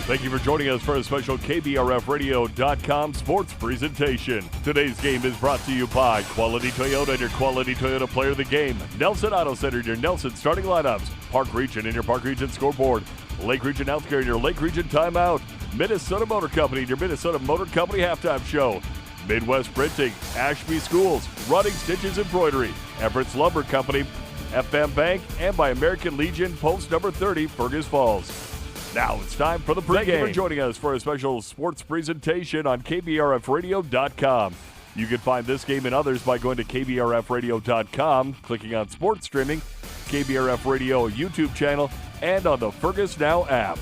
Thank you for joining us for a special KBRFradio.com sports presentation. Today's game is brought to you by Quality Toyota and your Quality Toyota player of the game. Nelson Auto Center and your Nelson starting lineups. Park Region and your Park Region scoreboard. Lake Region Healthcare and your Lake Region timeout. Minnesota Motor Company and your Minnesota Motor Company halftime show. Midwest Printing, Ashby Schools, Running Stitches Embroidery, Everett's Lumber Company, FM Bank, and by American Legion, post number 30, Fergus Falls. Now it's time for the pregame. Thank you for joining us for a special sports presentation on KBRFradio.com. You can find this game and others by going to KBRFradio.com, clicking on sports streaming, KBRF Radio YouTube channel, and on the Fergus Now app.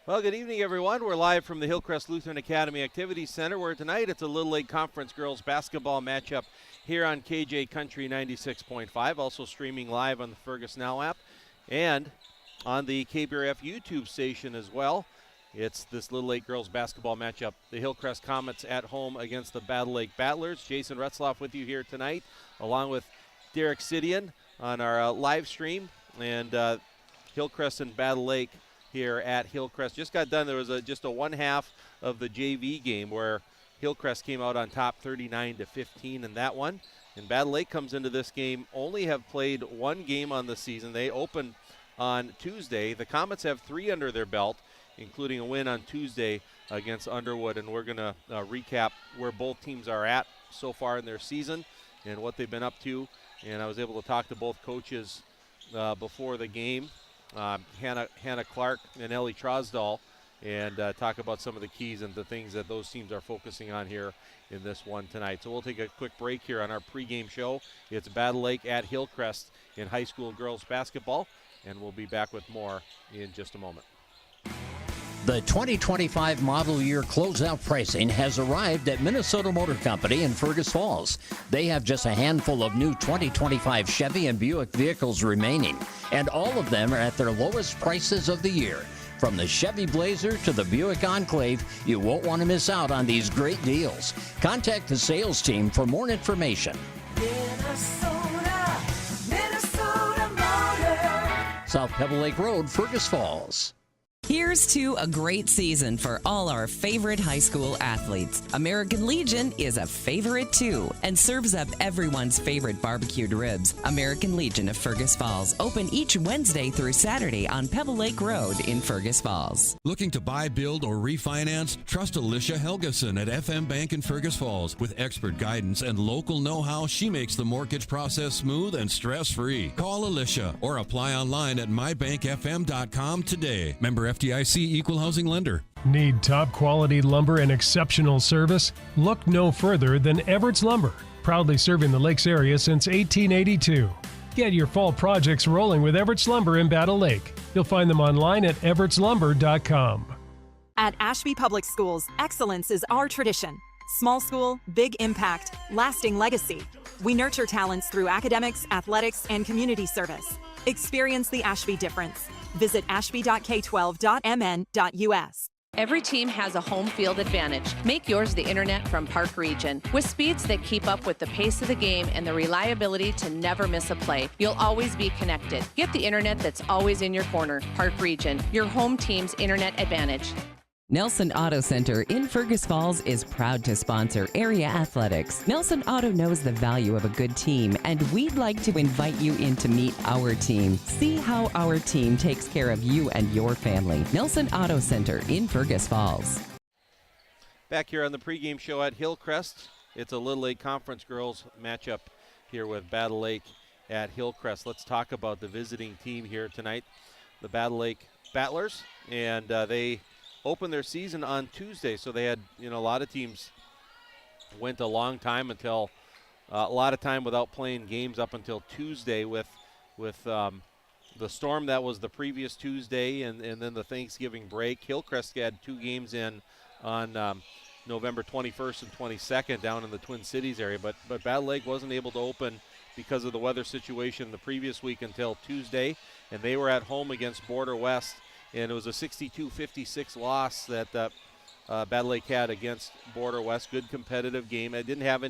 Well, good evening, everyone. We're live from the Hillcrest Lutheran Academy Activities Center, where tonight it's a Little League Conference girls basketball matchup here on KJ Country 96.5, also streaming live on the Fergus Now app and on the KBRF YouTube station as well. It's this Little League girls basketball matchup. The Hillcrest Comets at home against the Battle Lake Battlers. Jason Retzloff with you here tonight, along with Derek Sidian on our live stream, and Hillcrest and Battle Lake here at Hillcrest. Just got done. There was just a one half of the JV game where Hillcrest came out on top 39-15 in that one. And Battle Lake comes into this game, only have played one game on the season. They opened on Tuesday. The Comets have 3 under their belt, including a win on Tuesday against Underwood. And we're going to recap where both teams are at so far in their season and what they've been up to. And I was able to talk to both coaches before the game, Hannah Clark and Ellie Trosdahl, and talk about some of the keys and the things that those teams are focusing on here in this one tonight. So we'll take a quick break here on our pregame show. It's Battle Lake at Hillcrest in high school girls basketball, and we'll be back with more in just a moment. The 2025 model year closeout pricing has arrived at Minnesota Motor Company in Fergus Falls. They have just a handful of new 2025 Chevy and Buick vehicles remaining, and all of them are at their lowest prices of the year. From the Chevy Blazer to the Buick Enclave, you won't want to miss out on these great deals. Contact the sales team for more information. Minnesota Motor. South Pebble Lake Road, Fergus Falls. Here's to a great season for all our favorite high school athletes. American Legion is a favorite too and serves up everyone's favorite barbecued ribs. American Legion of Fergus Falls, open each Wednesday through Saturday on Pebble Lake Road in Fergus Falls. Looking to buy, build, or refinance? Trust Alicia Helgeson at FM Bank in Fergus Falls. With expert guidance and local know-how, she makes the mortgage process smooth and stress-free. Call Alicia or apply online at mybankfm.com today. Member FDIC Equal Housing Lender. Need top quality lumber and exceptional service? Look no further than Everett's Lumber, proudly serving the Lakes area since 1882. Get your fall projects rolling with Everett's Lumber in Battle Lake. You'll find them online at everettslumber.com. At Ashby Public Schools, excellence is our tradition. Small school, big impact, lasting legacy. We nurture talents through academics, athletics, and community service. Experience the Ashby difference. Visit ashby.k12.mn.us. Every team has a home field advantage. Make yours the internet from Park Region. With speeds that keep up with the pace of the game and the reliability to never miss a play, you'll always be connected. Get the internet that's always in your corner. Park Region, your home team's internet advantage. Nelson Auto Center in Fergus Falls is proud to sponsor area athletics. Nelson Auto knows the value of a good team, and we'd like to invite you in to meet our team. See how our team takes care of you and your family. Nelson Auto Center in Fergus Falls. Back here on the pregame show at Hillcrest, it's a Little League Conference girls matchup here with Battle Lake at Hillcrest. Let's talk about the visiting team here tonight, the Battle Lake Battlers, and they opened their season on Tuesday, so they had, a lot of teams went a long time until a lot of time without playing games up until Tuesday with the storm that was the previous Tuesday and then the Thanksgiving break. Hillcrest had 2 games in on November 21st and 22nd down in the Twin Cities area, but Battle Lake wasn't able to open because of the weather situation the previous week until Tuesday, and they were at home against Border West. And it was a 62-56 loss that Battle Lake had against Border West. Good competitive game. I didn't have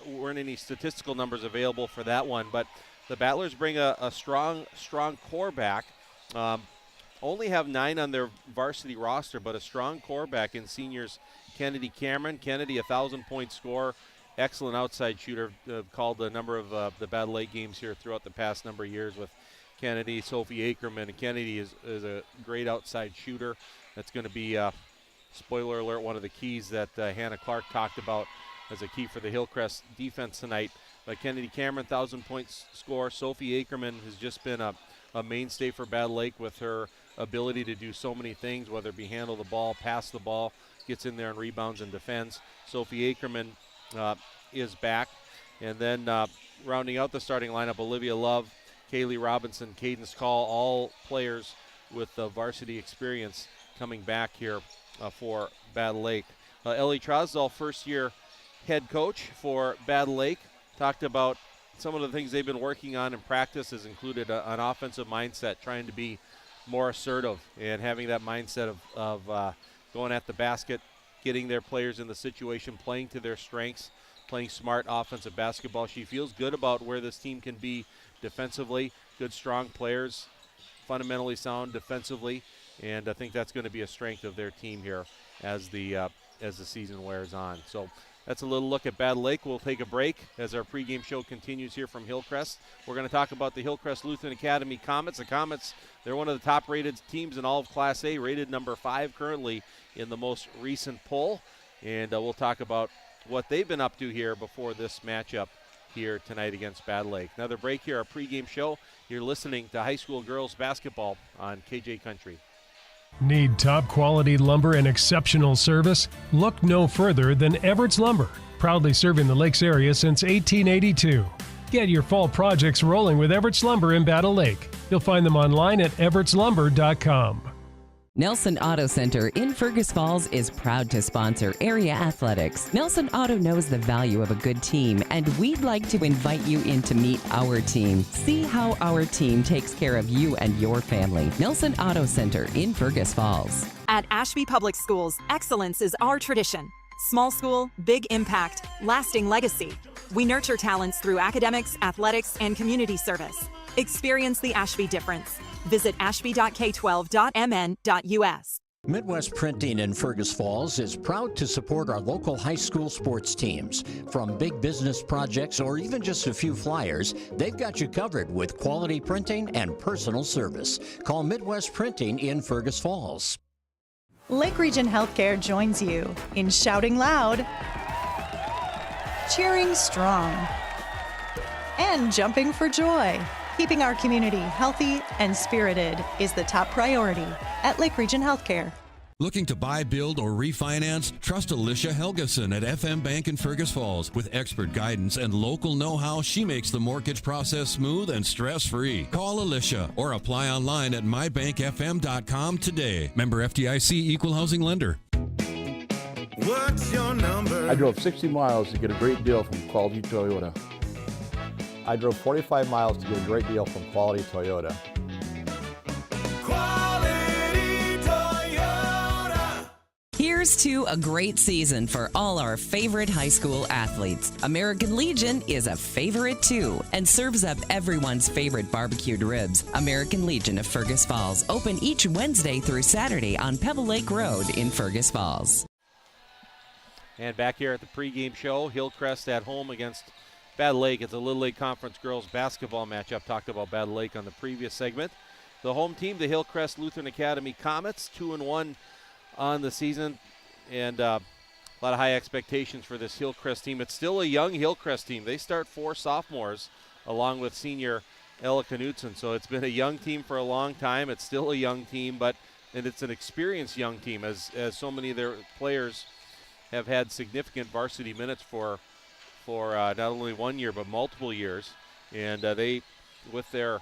weren't any statistical numbers available for that one, but the Battlers bring a strong core back. only have 9 on their varsity roster, but a strong core back in seniors Kennedy Cameron. Kennedy, 1,000-point scorer, excellent outside shooter. Called a number of the Battle Lake games here throughout the past number of years with Kennedy, Sophie Ackerman. Kennedy is a great outside shooter. That's going to be, spoiler alert, one of the keys that Hannah Clark talked about as a key for the Hillcrest defense tonight. But Kennedy Cameron, 1,000-point score. Sophie Ackerman has just been a mainstay for Battle Lake with her ability to do so many things, whether it be handle the ball, pass the ball, gets in there and rebounds and defends. Sophie Ackerman is back. And then rounding out the starting lineup, Olivia Love, Kaylee Robinson, Cadence Call, all players with varsity experience coming back here for Battle Lake. Ellie Trosdahl, first-year head coach for Battle Lake, talked about some of the things they've been working on in practice has included an offensive mindset, trying to be more assertive and having that mindset of going at the basket, getting their players in the situation, playing to their strengths, playing smart offensive basketball. She feels good about where this team can be defensively. Good, strong players, fundamentally sound defensively, and I think that's going to be a strength of their team here as the season wears on. So that's a little look at Battle Lake. We'll take a break as our pregame show continues here from Hillcrest. We're going to talk about the Hillcrest Lutheran Academy Comets. The Comets, they're one of the top-rated teams in all of Class A, rated number 5 currently in the most recent poll. And we'll talk about what they've been up to here before this matchup here tonight against Battle Lake. Another break here, our pregame show. You're listening to high school girls basketball on KJ Country. Need top quality lumber and exceptional service? Look no further than Everett's Lumber, proudly serving the Lakes area since 1882. Get your fall projects rolling with Everett's Lumber in Battle Lake. You'll find them online at everettslumber.com. Nelson Auto Center in Fergus Falls is proud to sponsor area athletics. Nelson Auto knows the value of a good team, and we'd like to invite you in to meet our team. See how our team takes care of you and your family. Nelson Auto Center in Fergus Falls. At Ashby Public Schools, excellence is our tradition. Small school, big impact, lasting legacy. We nurture talents through academics, athletics, and community service. Experience the Ashby difference. Visit ashby.k12.mn.us. Midwest Printing in Fergus Falls is proud to support our local high school sports teams. From big business projects or even just a few flyers, they've got you covered with quality printing and personal service. Call Midwest Printing in Fergus Falls. Lake Region Healthcare joins you in shouting loud, cheering strong, and jumping for joy. Keeping our community healthy and spirited is the top priority at Lake Region Healthcare. Looking to buy, build, or refinance? Trust Alicia Helgeson at FM Bank in Fergus Falls. With expert guidance and local know-how, she makes the mortgage process smooth and stress-free. Call Alicia or apply online at mybankfm.com today. Member FDIC, Equal Housing Lender. What's your number? I drove 60 miles to get a great deal from Quality Toyota. I drove 45 miles to get a great deal from Quality Toyota. Quality Toyota. Here's to a great season for all our favorite high school athletes. American Legion is a favorite too and serves up everyone's favorite barbecued ribs. American Legion of Fergus Falls, open each Wednesday through Saturday on Pebble Lake Road in Fergus Falls. And back here at the pregame show, Hillcrest at home against Battle Lake. It's a Little League Conference girls basketball matchup. Talked about Battle Lake on the previous segment. The home team, the Hillcrest Lutheran Academy Comets, 2-1 on the season, and a lot of high expectations for this Hillcrest team. It's still a young Hillcrest team. They start 4 sophomores along with senior Ella Knutson. So it's been a young team for a long time. It's still a young team, and it's an experienced young team as so many of their players have had significant varsity minutes for not only 1 year but multiple years. And they, with their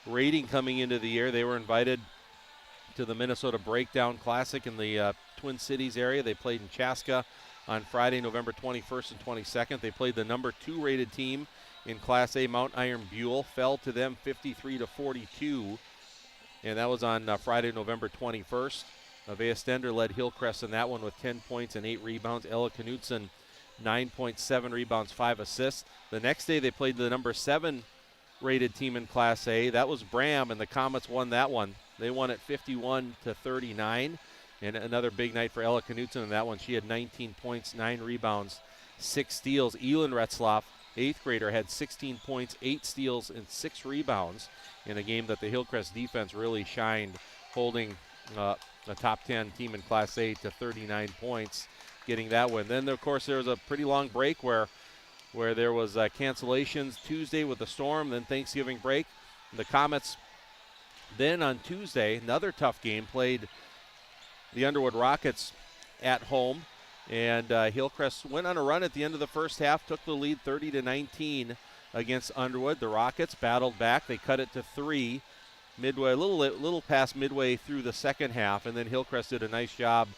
rating coming into the year, they were invited to the Minnesota Breakdown Classic in the Twin Cities area. They played in Chaska on Friday, November 21st and 22nd. They played the number 2 rated team in Class A, Mount Iron Buell, fell to them 53-42, and that was on Friday, November 21st. Avea Stender led Hillcrest in that one with 10 points and 8 rebounds. Ella Knutson, 9.7 rebounds, 5 assists. The next day they played the number 7 rated team in Class A. That was Bram, and the Comets won that one. They won it 51-39. And another big night for Ella Knutson in that one. She had 19 points, 9 rebounds, 6 steals. Elin Retzloff, 8th grader, had 16 points, 8 steals, and 6 rebounds in a game that the Hillcrest defense really shined, holding a top 10 team in Class A to 39 points, getting that win. Then, of course, there was a pretty long break where there was cancellations Tuesday with the storm, then Thanksgiving break. The Comets then on Tuesday, another tough game, played the Underwood Rockets at home, and Hillcrest went on a run at the end of the first half, took the lead 30-19 against Underwood. The Rockets battled back. They cut it to 3 midway, a little past midway through the second half, and then Hillcrest did a nice job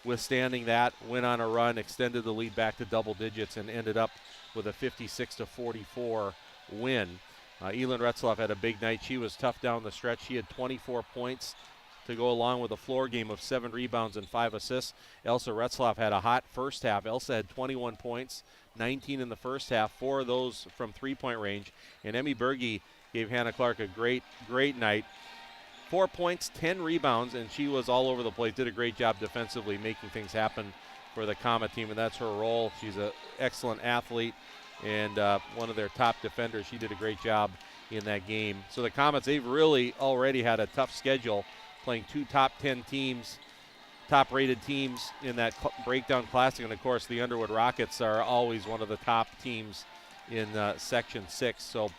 withstanding that, went on a run, extended the lead back to double digits, and ended up with a 56-44 win. Elin Retzloff had a big night. She was tough down the stretch. She had 24 points to go along with a floor game of 7 rebounds and 5 assists. Elsa Retzloff had a hot first half. Elsa had 21 points, 19 in the first half, 4 of those from three-point range. And Emmy Berge gave Hannah Clark a great night. 4 points, 10 rebounds, and she was all over the place. Did a great job defensively making things happen for the Comet team, and that's her role. She's an excellent athlete and one of their top defenders. She did a great job in that game. So the Comets, they've really already had a tough schedule, playing 2 top 10 teams, top-rated teams in that Breakdown Classic. And, of course, the Underwood Rockets are always one of the top teams in Section 6. So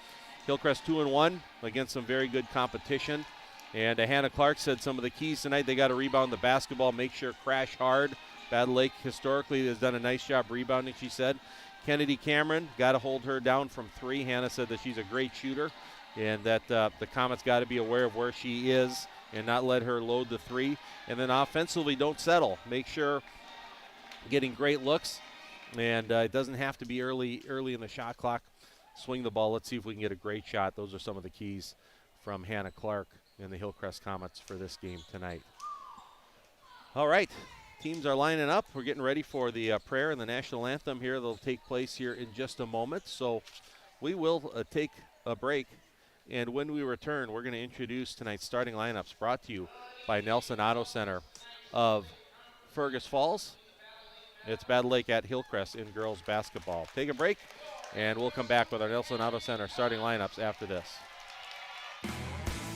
Hillcrest 2-1 against some very good competition. And Hannah Clark said some of the keys tonight, they got to rebound the basketball, make sure crash hard. Battle Lake historically has done a nice job rebounding, she said. Kennedy Cameron, got to hold her down from 3. Hannah said that she's a great shooter and that the Comets got to be aware of where she is and not let her load the 3. And then offensively, don't settle. Make sure getting great looks, and it doesn't have to be early in the shot clock. Swing the ball. Let's see if we can get a great shot. Those are some of the keys from Hannah Clark and the Hillcrest Comets for this game tonight. All right, teams are lining up. We're getting ready for the prayer and the national anthem here. They'll take place here in just a moment. So we will take a break. And when we return, we're going to introduce tonight's starting lineups, brought to you by Nelson Auto Center of Fergus Falls. It's Battle Lake at Hillcrest in girls basketball. Take a break, and we'll come back with our Nelson Auto Center starting lineups after this.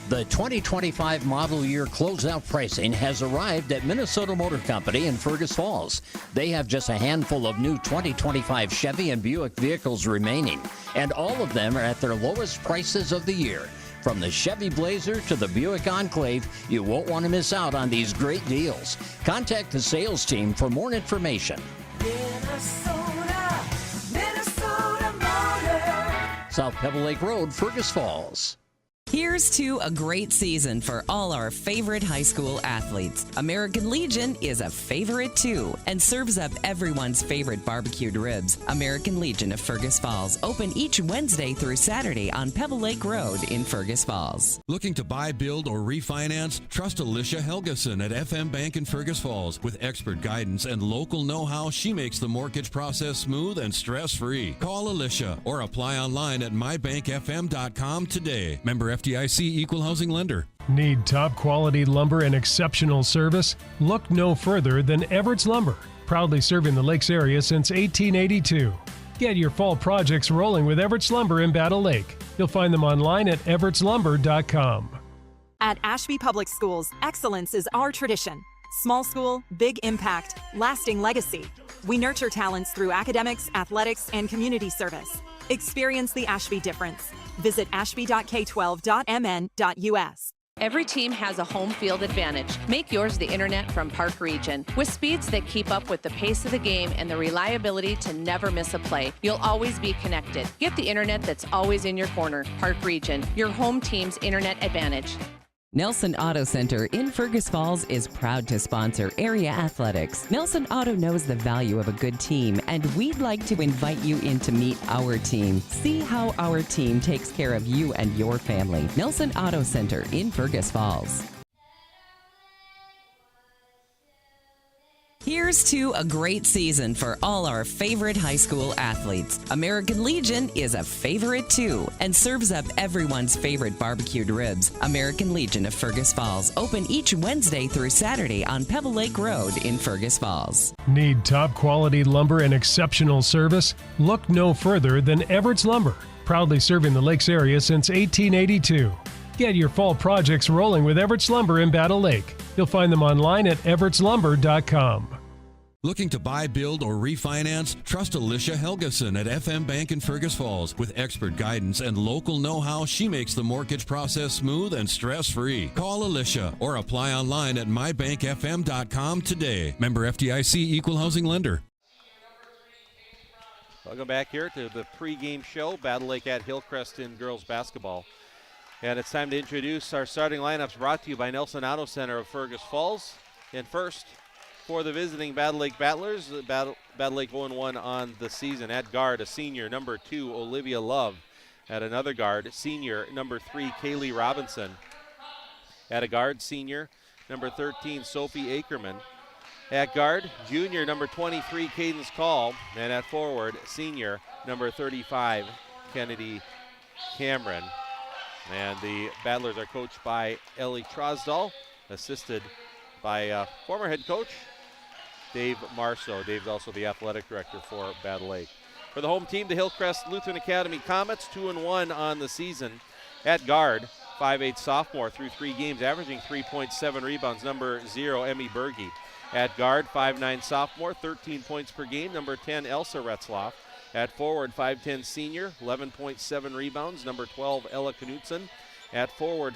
The 2025 model year closeout pricing has arrived at Minnesota Motor Company in Fergus Falls. They have just a handful of new 2025 Chevy and Buick vehicles remaining, and all of them are at their lowest prices of the year. From the Chevy Blazer to the Buick Enclave, you won't want to miss out on these great deals. Contact the sales team for more information. Minnesota Motor. South Pebble Lake Road, Fergus Falls. Here's to a great season for all our favorite high school athletes. American Legion is a favorite too and serves up everyone's favorite barbecued ribs. American Legion of Fergus Falls, open each Wednesday through Saturday on Pebble Lake Road in Fergus Falls. Looking to buy, build, or refinance? Trust Alicia Helgeson at FM Bank in Fergus Falls. With expert guidance and local know-how, she makes the mortgage process smooth and stress-free. Call Alicia or apply online at mybankfm.com today. Member FDIC Equal Housing Lender. Need top quality lumber and exceptional service? Look no further than Everett's Lumber, proudly serving the Lakes area since 1882. Get your fall projects rolling with Everett's Lumber in Battle Lake. You'll find them online at everettslumber.com. At Ashby Public Schools, excellence is our tradition. Small school, big impact, lasting legacy. We nurture talents through academics, athletics, and community service. Experience the Ashby difference. Visit ashby.k12.mn.us. Every team has a home field advantage. Make yours the internet from Park Region. With speeds that keep up with the pace of the game and the reliability to never miss a play, you'll always be connected. Get the internet that's always in your corner. Park Region, your home team's internet advantage. Nelson Auto Center in Fergus Falls is proud to sponsor area athletics. Nelson Auto knows the value of a good team, and we'd like to invite you in to meet our team. See how our team takes care of you and your family. Nelson Auto Center in Fergus Falls. Here's to a great season for all our favorite high school athletes. American Legion is a favorite too and serves up everyone's favorite barbecued ribs. American Legion of Fergus Falls, open each Wednesday through Saturday on Pebble Lake Road in Fergus Falls. Need top quality lumber and exceptional service? Look no further than Everett's Lumber, proudly serving the Lakes area since 1882. Get your fall projects rolling with Everett's Lumber in Battle Lake. You'll find them online at everettslumber.com. Looking to buy, build, or refinance? Trust Alicia Helgeson at FM Bank in Fergus Falls. With expert guidance and local know-how, she makes the mortgage process smooth and stress-free. Call Alicia or apply online at mybankfm.com today. Member FDIC, Equal Housing Lender. Welcome back here to the pregame show, Battle Lake at Hillcrest in girls basketball. And it's time to introduce our starting lineups, brought to you by Nelson Auto Center of Fergus Falls. And first, for the visiting Battle Lake Battlers, Battle Lake 0-1 on the season. At guard, a senior, number 2, Olivia Love. At another guard, senior, number 3, Kaylee Robinson. At a guard, senior, number 13, Sophie Ackerman. At guard, junior, number 23, Cadence Call. And at forward, senior, number 35, Kennedy Cameron. And the Battlers are coached by Ellie Trosdahl, assisted by former head coach Dave Marceau. Dave's also the athletic director for Battle Lake. For the home team, the Hillcrest Lutheran Academy Comets, 2-1 on the season. At guard, 5'8" sophomore through 3 games, averaging 3.7 rebounds, number 0, Emmy Berge. At guard, 5'9" sophomore, 13 points per game, number 10, Elsa Retzloff. At forward, 5'10" senior, 11.7 rebounds, number 12, Ella Knutson. At forward,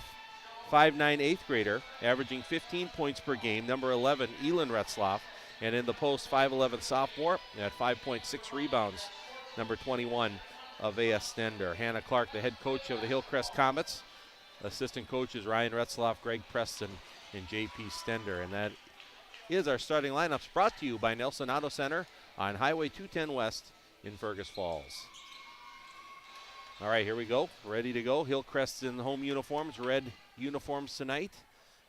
5'9" 8th grader, averaging 15 points per game, number 11, Elin Retzloff. And in the post, 5'11" sophomore at 5.6 rebounds, number 21, Avea Stender. Hannah Clark, the head coach of the Hillcrest Comets. Assistant coaches Ryan Retzloff, Greg Preston, and J.P. Stender. And that is our starting lineups, brought to you by Nelson Auto Center on Highway 210 West in Fergus Falls. All right, here we go. Ready to go. Hillcrest in the home uniforms, red uniforms tonight.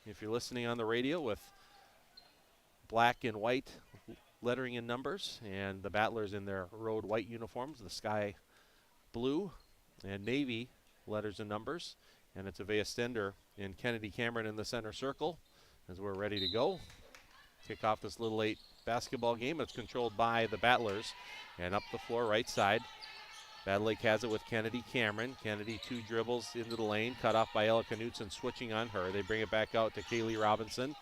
If you're listening on the radio, with black and white lettering and numbers, and the Battlers in their road white uniforms, the sky blue and navy letters and numbers. And it's Avea Stender and Kennedy Cameron in the center circle as we're ready to go. Kick off this Little 8 basketball game. It's controlled by the Battlers. And up the floor, right side, Battle Lake has it with Kennedy Cameron. Kennedy, 2 dribbles into the lane, cut off by Ella Knutson, switching on her. They bring it back out to Kaylee Robinson,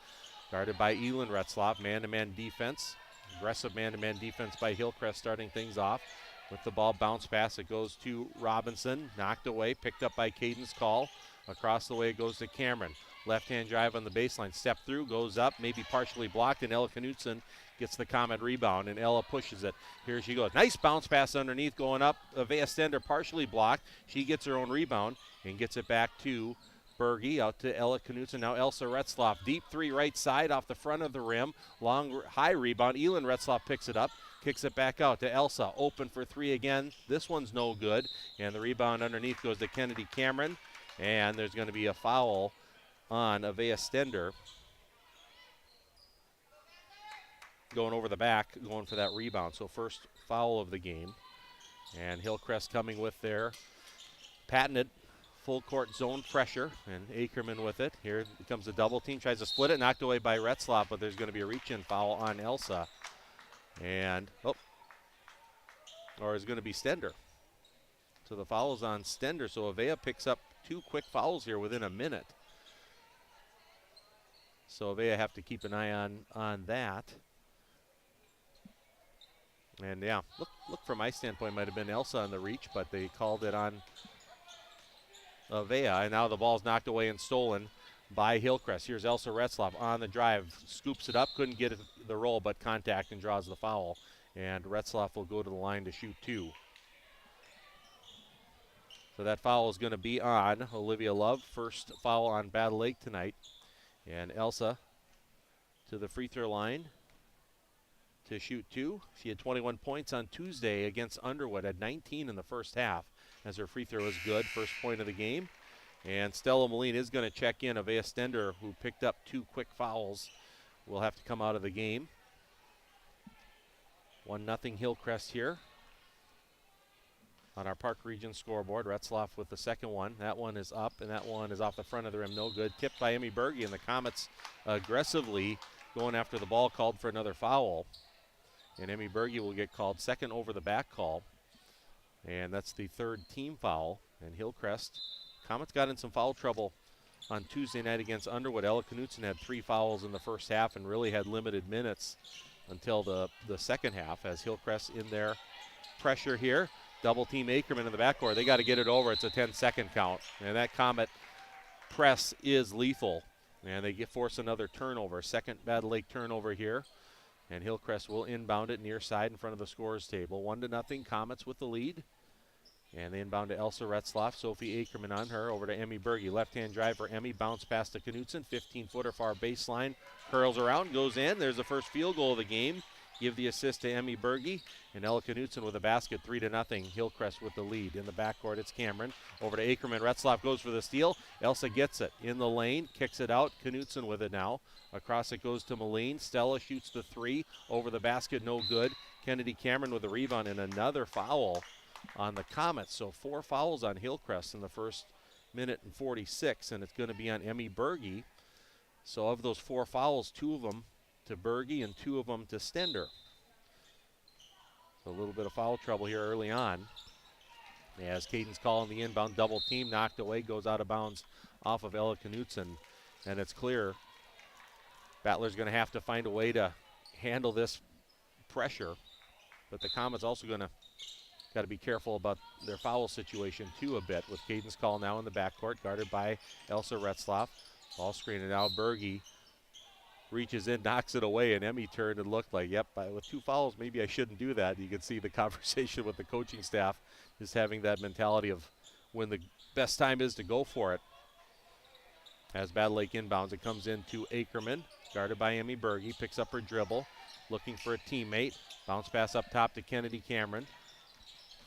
guarded by Elin Retzloff. Man-to-man defense, aggressive man-to-man defense by Hillcrest, starting things off. With the ball, bounce pass, it goes to Robinson, knocked away, picked up by Cadence Call. Across the way it goes to Cameron. Left-hand drive on the baseline, step through, goes up, maybe partially blocked, and Ella Knutson gets the Comet rebound, and Ella pushes it. Here she goes. Nice bounce pass underneath, going up. Avea Stender partially blocked. She gets her own rebound and gets it back to Berge, out to Ella Knutson. Now Elsa Retzloff. Deep 3 right side off the front of the rim. Long, high rebound. Elin Retzloff picks it up, kicks it back out to Elsa. Open for 3 again. This one's no good. And the rebound underneath goes to Kennedy Cameron. And there's going to be a foul on Avea Stender. Going over the back, going for that rebound. So first foul of the game. And Hillcrest coming with their patented full court zone pressure, and Ackerman with it. Here comes a double team, tries to split it, knocked away by Retzloff, but there's going to be a reach-in foul on Elsa. And, or it's going to be Stender. So the foul is on Stender, so Avea picks up 2 quick fouls here within a minute. So Avea have to keep an eye on that. And yeah, look from my standpoint, might have been Elsa on the reach, but they called it on Avea, and now the ball's knocked away and stolen by Hillcrest. Here's Elsa Retzloff on the drive, scoops it up, couldn't get the roll, but contact and draws the foul. And Retzloff will go to the line to shoot 2. So that foul is going to be on Olivia Love. First foul on Battle Lake tonight. And Elsa to the free throw line to shoot 2. She had 21 points on Tuesday against Underwood, had 19 in the first half, as her free throw is good. First point of the game. And Stella Moline is going to check in. Avea Stender, who picked up 2 quick fouls, will have to come out of the game. 1-0 Hillcrest here on our Park Region scoreboard. Retzloff with the second one. That one is up, and that one is off the front of the rim. No good. Tipped by Emmy Berge, and the Comets aggressively going after the ball, called for another foul. And Emmy Berge will get called second over the back call. And that's the third team foul. And Hillcrest, Comets got in some foul trouble on Tuesday night against Underwood. Ella Knutson had 3 fouls in the first half and really had limited minutes until the second half, as Hillcrest in their pressure here. Double team Ackerman in the backcourt. They got to get it over. It's a 10-second count. And that Comet press is lethal. And they force another turnover. Second Battle Lake turnover here. And Hillcrest will inbound it near side in front of the scorers table. 1-0 Comets with the lead. And they inbound to Elsa Retzloff. Sophie Ackerman on her. Over to Emmy Berge. Left-hand drive for Emmy. Bounce pass to Knutson. 15-footer far baseline. Curls around. Goes in. There's the first field goal of the game. Give the assist to Emmy Berge. And Ella Knutson with a basket. 3-0. Hillcrest with the lead. In the backcourt, it's Cameron. Over to Ackerman. Retzloff goes for the steal. Elsa gets it in the lane. Kicks it out. Knutson with it now. Across it goes to Moline. Stella shoots the 3. Over the basket. No good. Kennedy Cameron with a rebound and another foul on the Comets. So 4 fouls on Hillcrest in the first minute and 46. And it's going to be on Emmy Berge. So of those 4 fouls, 2 of them to Berge and 2 of them to Stender. So a little bit of foul trouble here early on. As Caden's calling the inbound double team, knocked away, goes out of bounds off of Ella Knutson. And it's clear Battler's going to have to find a way to handle this pressure. But the Comets also got to be careful about their foul situation too a bit, with Caden's call now in the backcourt, guarded by Elsa Retzloff. Ball screen, and now Berge reaches in, knocks it away, and Emmy turned and looked like, yep, with 2 fouls, maybe I shouldn't do that. You can see the conversation with the coaching staff is having that mentality of when the best time is to go for it. As Battle Lake inbounds, it comes into Ackerman, guarded by Emmy Berge, picks up her dribble, looking for a teammate. Bounce pass up top to Kennedy Cameron.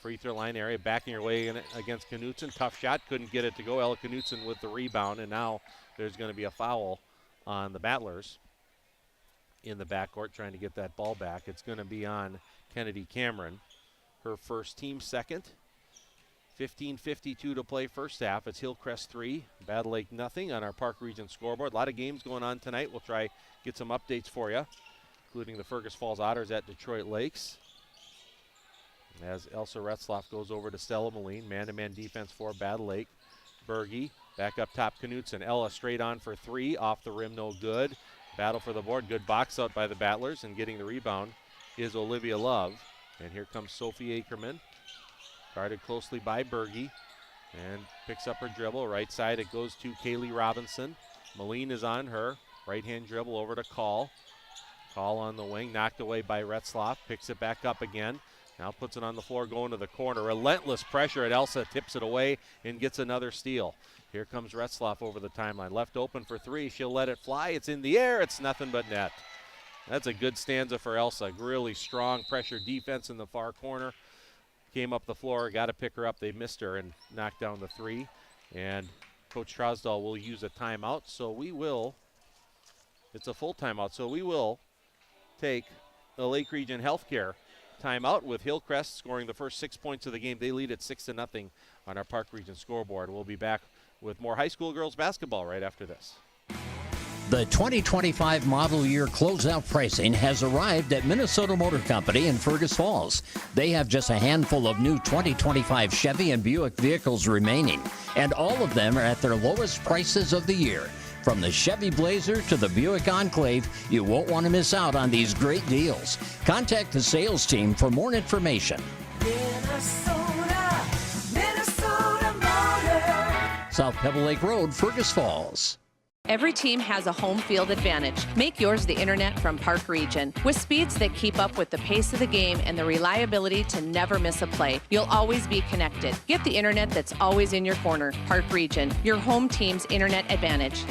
Free throw line area, backing her way in against Knutson. Tough shot, couldn't get it to go. Ella Knutson with the rebound, and now there's going to be a foul on the Battlers in the backcourt trying to get that ball back. It's going to be on Kennedy Cameron, her first, team second. 15:52 to play first half. It's Hillcrest 3, Battle Lake nothing on our Park Region scoreboard. A lot of games going on tonight. We'll try get some updates for you, including the Fergus Falls Otters at Detroit Lakes. As Elsa Retzloff goes over to Stella Moline, man-to-man defense for Battle Lake. Berge back up top, Knutson. Ella straight on for 3, off the rim, no good. Battle for the board, good box out by the Battlers, and getting the rebound is Olivia Love. And here comes Sophie Ackerman, guarded closely by Berge, and picks up her dribble. Right side, it goes to Kaylee Robinson. Moline is on her. Right-hand dribble over to Call. Call on the wing, knocked away by Retzloff, picks it back up again. Now puts it on the floor, going to the corner. Relentless pressure at Elsa, tips it away and gets another steal. Here comes Retzloff over the timeline. Left open for 3. She'll let it fly. It's in the air. It's nothing but net. That's a good stanza for Elsa. Really strong pressure defense in the far corner. Came up the floor, got to pick her up. They missed her and knocked down the 3. And Coach Trosdahl will use a timeout. So we will, it's a full timeout. So we will take the Lake Region Healthcare timeout, with Hillcrest scoring the first 6 points of the game. They lead at 6-0 on our Park Region scoreboard. We'll be back with more high school girls basketball right after this. The 2025 model year closeout pricing has arrived at Minnesota Motor Company in Fergus Falls. They have just a handful of new 2025 Chevy and Buick vehicles remaining, and all of them are at their lowest prices of the year. From the Chevy Blazer to the Buick Enclave, you won't want to miss out on these great deals. Contact the sales team for more information. Minnesota Motor. South Pebble Lake Road, Fergus Falls. Every team has a home field advantage. Make yours the internet from Park Region. With speeds that keep up with the pace of the game and the reliability to never miss a play, you'll always be connected. Get the internet that's always in your corner. Park Region, your home team's internet advantage.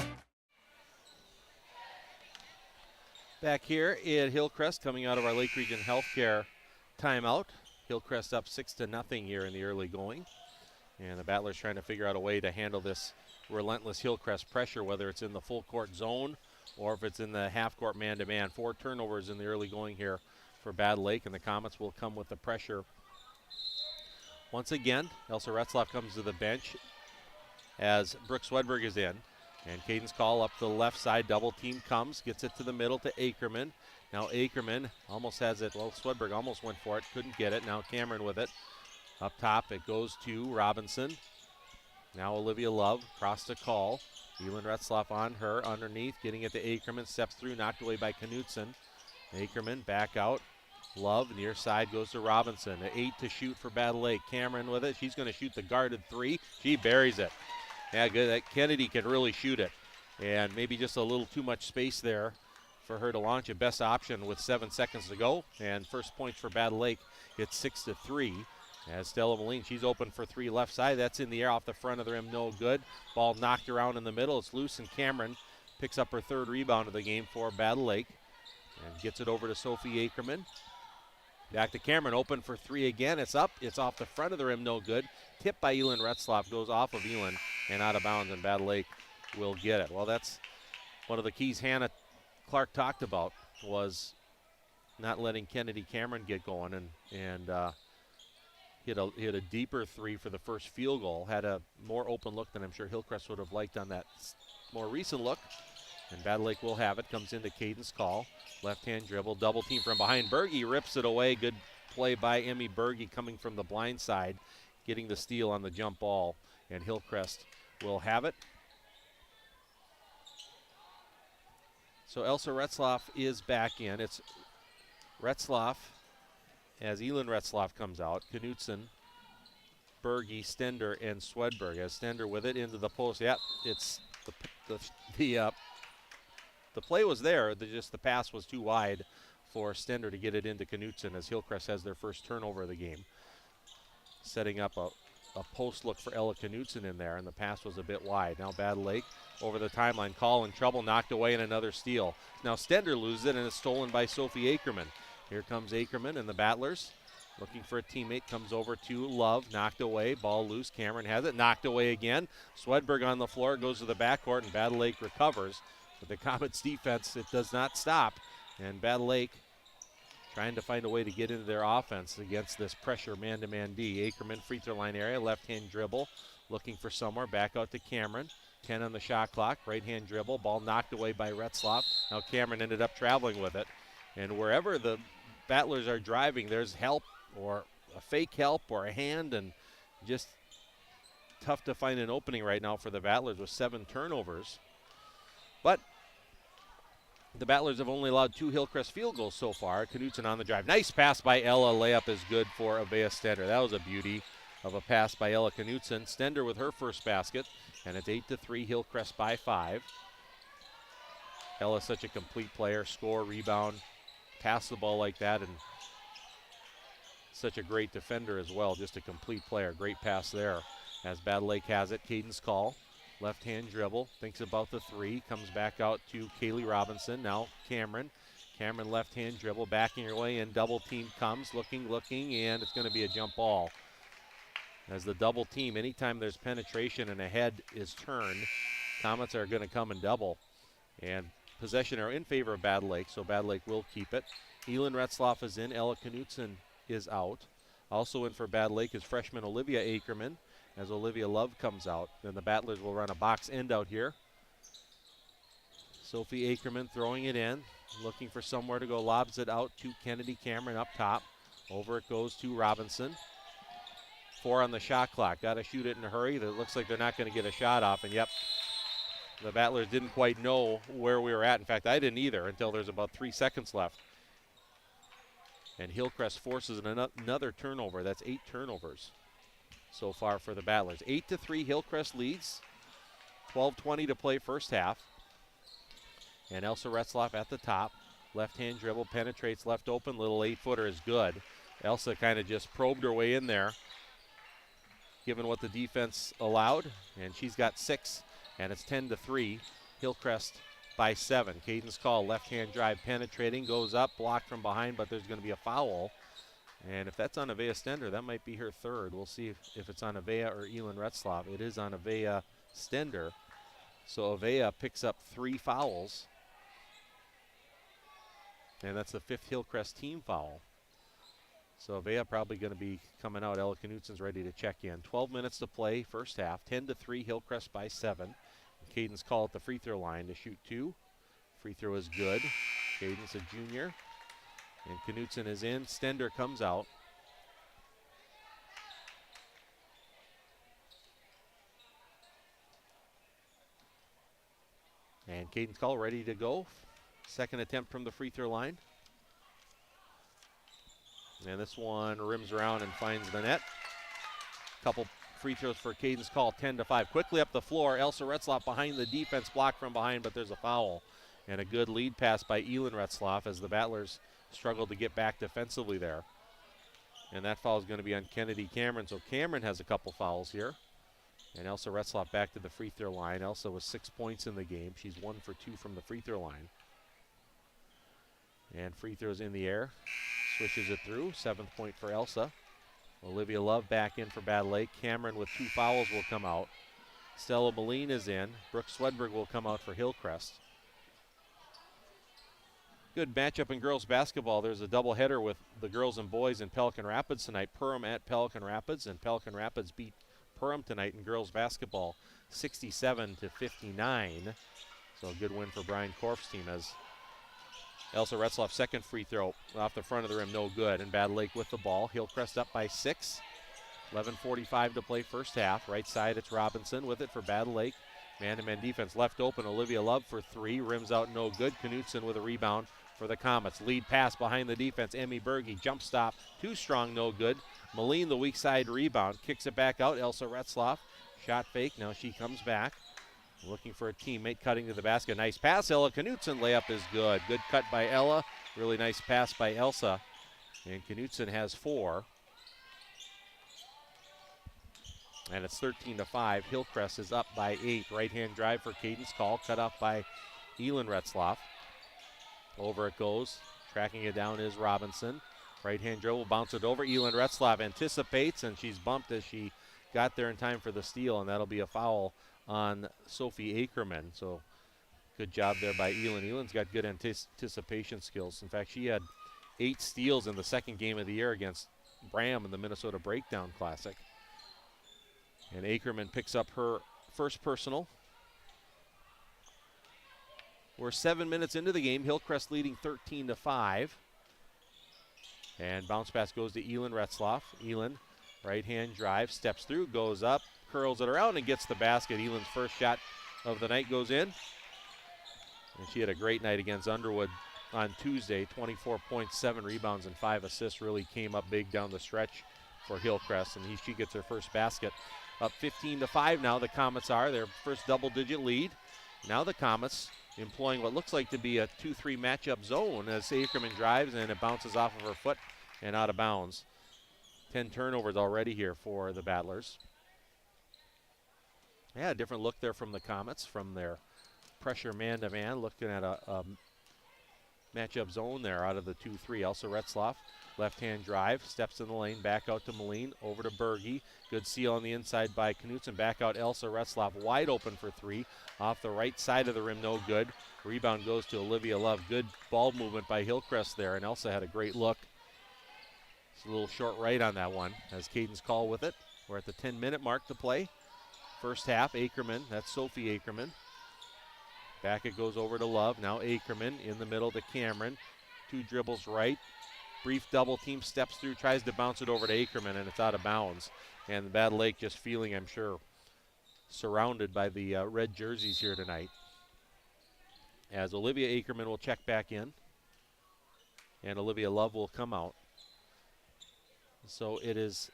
Back here at Hillcrest, coming out of our Lake Region Healthcare timeout. Hillcrest up 6-0 here in the early going. And the Battlers trying to figure out a way to handle this relentless Hillcrest pressure, whether it's in the full court zone or if it's in the half court man-to-man. 4 turnovers in the early going here for Battle Lake, and the Comets will come with the pressure. Once again, Elsa Retzlaff comes to the bench as Brooke Swedberg is in. And Caden's call up the left side. Double team comes, gets it to the middle to Ackerman. Now Ackerman almost has it. Well, Swedberg almost went for it, couldn't get it. Now Cameron with it. Up top, it goes to Robinson. Now Olivia Love, cross to call. Elin Retzlaff on her, underneath, getting it to Ackerman. Steps through, knocked away by Knutson. Ackerman back out. Love, near side goes to Robinson. 8 to shoot for Battle Lake. Cameron with it. She's going to shoot the guarded 3. She buries it. Yeah, good. That Kennedy can really shoot it. And maybe just a little too much space there for her to launch it. Best option with 7 seconds to go. And first points for Battle Lake. It's 6-3. As Stella Moline, she's open for 3 left side. That's in the air off the front of the rim, no good. Ball knocked around in the middle. It's loose, and Cameron picks up her 3rd rebound of the game for Battle Lake. And gets it over to Sophie Ackerman. Back to Cameron, open for 3 again. It's up, it's off the front of the rim, no good. Tipped by Elin Retzlaff, goes off of Elin and out of bounds, and Battle Lake will get it. Well, that's one of the keys Hannah Clark talked about, was not letting Kennedy Cameron get going, and hit a deeper 3 for the first field goal. Had a more open look than I'm sure Hillcrest would have liked on that more recent look. And Battle Lake will have it. Comes into Caden's call. Left-hand dribble. Double team from behind. Berge rips it away. Good play by Emmy Berge coming from the blind side, getting the steal on the jump ball. And Hillcrest will have it. So Elsa Retzlaff is back in. It's Retzlaff as Elin Retzlaff comes out. Knutson, Berge, Stender, and Swedberg. As Stender with it into the post. Yep, it's the play was there. Just the pass was too wide for Stender to get it into Knutson, as Hillcrest has their first turnover of the game. Setting up a post look for Ella Knutson in there, and the pass was a bit wide. Now Battle Lake over the timeline. Call in trouble, knocked away, and another steal. Now Stender loses it, and it's stolen by Sophie Ackerman. Here comes Ackerman and the Battlers. Looking for a teammate, comes over to Love, knocked away, ball loose. Cameron has it, knocked away again. Swedberg on the floor, goes to the backcourt, and Battle Lake recovers. But the Comets defense, it does not stop. And Battle Lake trying to find a way to get into their offense against this pressure man-to-man D. Ackerman, free throw line area, left-hand dribble, looking for somewhere, back out to Cameron. 10 on the shot clock, right-hand dribble, ball knocked away by Retzlaff. Now Cameron ended up traveling with it. And wherever the Battlers are driving, there's help, or a fake help, or a hand, and just tough to find an opening right now for the Battlers with 7 turnovers. But the Battlers have only allowed 2 Hillcrest field goals so far. Knutson on the drive. Nice pass by Ella. Layup is good for Avea Stender. That was a beauty of a pass by Ella Knutson. Stender with her first basket, and it's 8-3, Hillcrest by 5. Ella's such a complete player. Score, rebound, pass the ball like that, and such a great defender as well. Just a complete player. Great pass there as Battle Lake has it. Caden's call. Left-hand dribble, thinks about the 3, comes back out to Kaylee Robinson. Now Cameron. Cameron left-hand dribble, backing her way in. Double team comes, looking, and it's going to be a jump ball. As the double team, anytime there's penetration and a head is turned, Comets are going to come and double. And possession are in favor of Battle Lake, so Battle Lake will keep it. Elin Retzlaff is in. Ella Knutson is out. Also in for Battle Lake is freshman Olivia Ackerman, as Olivia Love comes out. Then the Battlers will run a box end out here. Sophie Ackerman throwing it in, looking for somewhere to go, lobs it out to Kennedy Cameron up top. Over it goes to Robinson. 4 on the shot clock. Got to shoot it in a hurry. It looks like they're not going to get a shot off, and yep, the Battlers didn't quite know where we were at. In fact, I didn't either until there's about 3 seconds left. And Hillcrest forces another turnover. That's 8 turnovers so far for the Battlers. 8-3, Hillcrest leads. 12:20 to play first half. And Elsa Retzlaff at the top. Left-hand dribble, penetrates left open. Little 8-footer is good. Elsa kind of just probed her way in there, given what the defense allowed. And she's got 6, and it's 10-3. Hillcrest by 7. Caden's call, left-hand drive, penetrating, goes up, blocked from behind, but there's going to be a foul. And if that's on Avea Stender, that might be her 3rd. We'll see if it's on Avea or Elin Retzlaff. It is on Avea Stender. So Avea picks up 3 fouls. And that's the 5th Hillcrest team foul. So Vea probably going to be coming out. Ella Knutsen's ready to check in. 12 minutes to play, first half. 10-3, Hillcrest by 7. Caden's call at the free throw line to shoot 2. Free throw is good. Caden's a junior. And Knutsen is in. Stender comes out. And Caden's call ready to go. Second attempt from the free throw line. And this one rims around and finds the net. Couple free throws for Caden's call, 10-5. Quickly up the floor, Elsa Retzloff behind the defense, blocked from behind, but there's a foul. And a good lead pass by Elin Retzloff as the Battlers struggle to get back defensively there. And that foul is going to be on Kennedy Cameron, so Cameron has a couple fouls here. And Elsa Retzloff back to the free throw line. Elsa with 6 points in the game. She's 1 for 2 from the free throw line. And free throws in the air. Swishes it through. 7th point for Elsa. Olivia Love back in for Battle Lake. Cameron with 2 fouls will come out. Stella Moline is in. Brooke Swedberg will come out for Hillcrest. Good matchup in girls basketball. There's a doubleheader with the girls and boys in Pelican Rapids tonight. Perham at Pelican Rapids, and Pelican Rapids beat Perham tonight in girls basketball 67-59. So a good win for Brian Korf's team as Elsa Retzloff's second free throw off the front of the rim, no good. And Battle Lake with the ball. Hillcrest up by 6. 11:45 to play first half. Right side, it's Robinson with it for Battle Lake. Man-to-man defense left open. Olivia Love for 3. Rims out, no good. Knutsen with a rebound for the Comets. Lead pass behind the defense. Emmy Berge, jump stop. Too strong, no good. Moline, the weak side rebound. Kicks it back out. Elsa Retzloff. Shot fake. Now she comes back. Looking for a teammate cutting to the basket. Nice pass. Ella Knutsen. Layup is good. Good cut by Ella. Really nice pass by Elsa. And Knutsen has 4. And it's 13-5. Hillcrest is up by 8. Right-hand drive for Caden's call. Cut off by Elin Retzloff. Over it goes. Tracking it down is Robinson. Right-hand dribble, bounce it over. Elin Retzloff anticipates, and she's bumped as she got there in time for the steal, and that'll be a foul on Sophie Ackerman. So good job there by Elin. Elin's got good anticipation skills. In fact, she had 8 steals in the second game of the year against Bram in the Minnesota Breakdown Classic. And Ackerman picks up her first personal. We're 7 minutes into the game. Hillcrest leading 13-5. And bounce pass goes to Elin Retzloff. Elin, right-hand drive, steps through, goes up, curls it around, and gets the basket. Elin's first shot of the night goes in. And she had a great night against Underwood on Tuesday. 24 points, 7 rebounds, and 5 assists. Really came up big down the stretch for Hillcrest, and she gets her first basket. Up 15-5 now, the Comets are. Their first double-digit lead. Now the Comets employing what looks like to be a 2-3 matchup zone as Ackerman drives, and it bounces off of her foot and out of bounds. 10 turnovers already here for the Battlers. Yeah, a different look there from the Comets, from their pressure man-to-man, looking at a matchup zone there out of the 2-3. Elsa Retzloff, left-hand drive, steps in the lane, back out to Moline, over to Berge. Good seal on the inside by Knutsen. Back out Elsa Retzloff, wide open for 3. Off the right side of the rim, no good. Rebound goes to Olivia Love. Good ball movement by Hillcrest there, and Elsa had a great look. It's a little short right on that one as Caden's call with it. We're at the 10-minute mark to play. First half, Ackerman, that's Sophie Ackerman. Back it goes over to Love. Now Ackerman in the middle to Cameron. 2 dribbles right. Brief double team, steps through, tries to bounce it over to Ackerman, and it's out of bounds. And the Battle Lake just feeling, I'm sure, surrounded by the red jerseys here tonight. As Olivia Ackerman will check back in, and Olivia Love will come out. So it is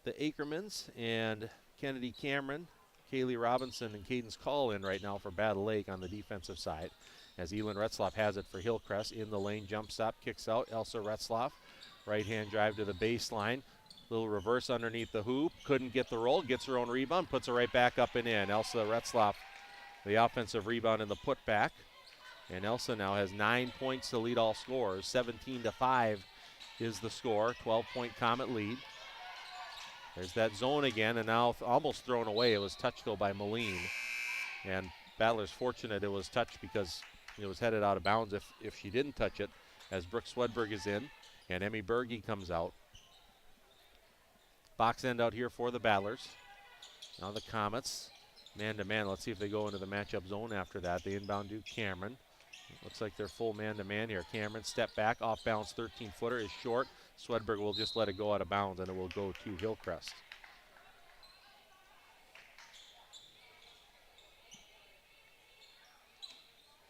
the Ackermans and Kennedy Cameron, Kaylee Robinson, and Caden's call in right now for Battle Lake on the defensive side. As Elin Retzloff has it for Hillcrest. In the lane, jump stop, kicks out. Elsa Retzloff, right-hand drive to the baseline. Little reverse underneath the hoop. Couldn't get the roll, gets her own rebound, puts it right back up and in. Elsa Retzloff, the offensive rebound in the putback. And Elsa now has 9 points to lead all scorers. 17-5 is the score. 12-point Comet lead. There's that zone again, and now almost thrown away. It was touched, though, by Moline. And Battler's fortunate it was touched because It was headed out of bounds if she didn't touch it, as Brooke Swedberg is in and Emmy Berge comes out. Box end out here for the Battlers. Now the Comets, man-to-man. Let's see if they go into the matchup zone after that. They inbound to Cameron. Looks like they're full man-to-man here. Cameron, step back, off-balance 13-footer is short. Swedberg will just let it go out of bounds, and it will go to Hillcrest.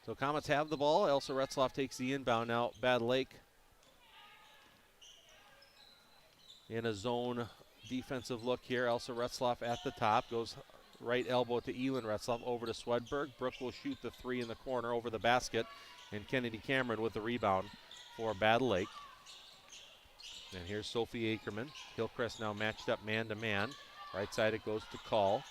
So Comets have the ball. Elsa Retzloff takes the inbound now. Battle Lake in a zone defensive look here. Elsa Retzloff at the top. Goes right elbow to Elin Retzloff over to Swedberg. Brooke will shoot the three in the corner over the basket. And Kennedy Cameron with the rebound for Battle Lake. And here's Sophie Ackerman. Hillcrest now matched up man-to-man. Right side it goes to Call.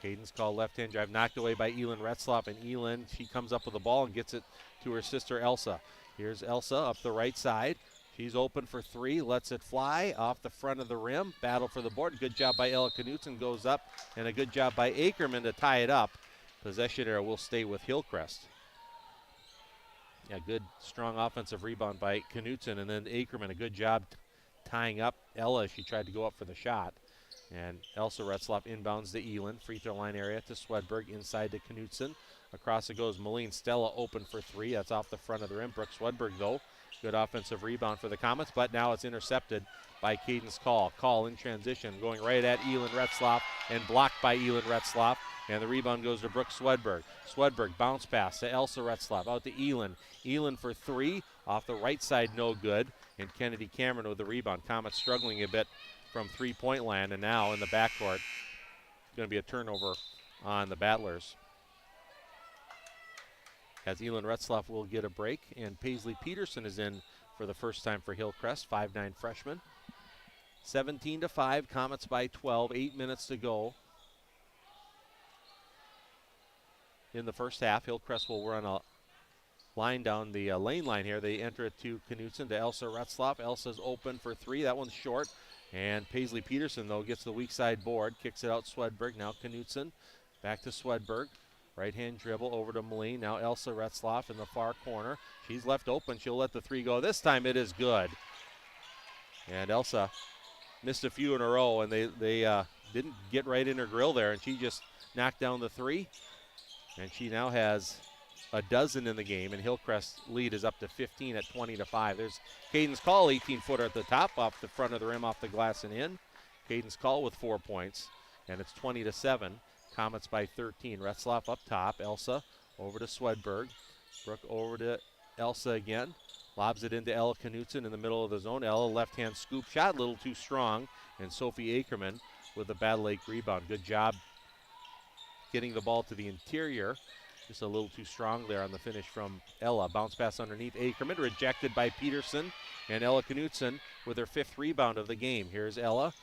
Cadence Call left-hand drive knocked away by Elin Retzloff. And Elin, she comes up with the ball and gets it to her sister Elsa. Here's Elsa up the right side. She's open for three, lets it fly off the front of the rim. Battle for the board. Good job by Ella Knutson, goes up, and a good job by Ackerman to tie it up. Possession arrow will stay with Hillcrest. Yeah, good, strong offensive rebound by Knutson, and then Ackerman, a good job tying up Ella as she tried to go up for the shot. And Elsa Retzloff inbounds the Elin, free throw line area to Swedberg, inside to Knutson. Across it goes Malene Stella, open for three. That's off the front of the rim. Brooke Swedberg, though. Good offensive rebound for the Comets, but now it's intercepted by Cadence Call. Call in transition, going right at Elin Retzloff and blocked by Elin Retzloff. And the rebound goes to Brooke Swedberg. Swedberg bounce pass to Elsa Retzloff, out to Elin. Elin for three, off the right side, no good. And Kennedy Cameron with the rebound. Comets struggling a bit from three-point land, and now in the backcourt, going to be a turnover on the Battlers. As Elin Retzloff will get a break, and Paisley Peterson is in for the first time for Hillcrest, 5'9" freshman. 17-5, Comets by 12, 8 minutes to go in the first half. Hillcrest will run a line down the lane line here. They enter it to Knutson, to Elsa Retzloff. Elsa's open for three. That one's short. And Paisley Peterson, though, gets the weak side board, kicks it out Swedberg. Now Knutson, back to Swedberg. Right-hand dribble over to Malene. Now Elsa Retzloff in the far corner. She's left open. She'll let the three go. This time it is good. And Elsa missed a few in a row, and they didn't get right in her grill there, and she just knocked down the three. And she now has a dozen in the game, and Hillcrest's lead is up to 15 at 20-5. There's Cadence Call, 18-footer at the top, off the front of the rim, off the glass and in. Cadence Call with 4 points, and it's 20-7. Comets by 13. Retzloff up top. Elsa over to Swedberg. Brooke over to Elsa again. Lobs it into Ella Knutson in the middle of the zone. Ella left-hand scoop shot, a little too strong. And Sophie Ackerman with the Battle Lake rebound. Good job getting the ball to the interior. Just a little too strong there on the finish from Ella. Bounce pass underneath Ackerman, rejected by Peterson. And Ella Knutson with her 5th rebound of the game. Here's Ella.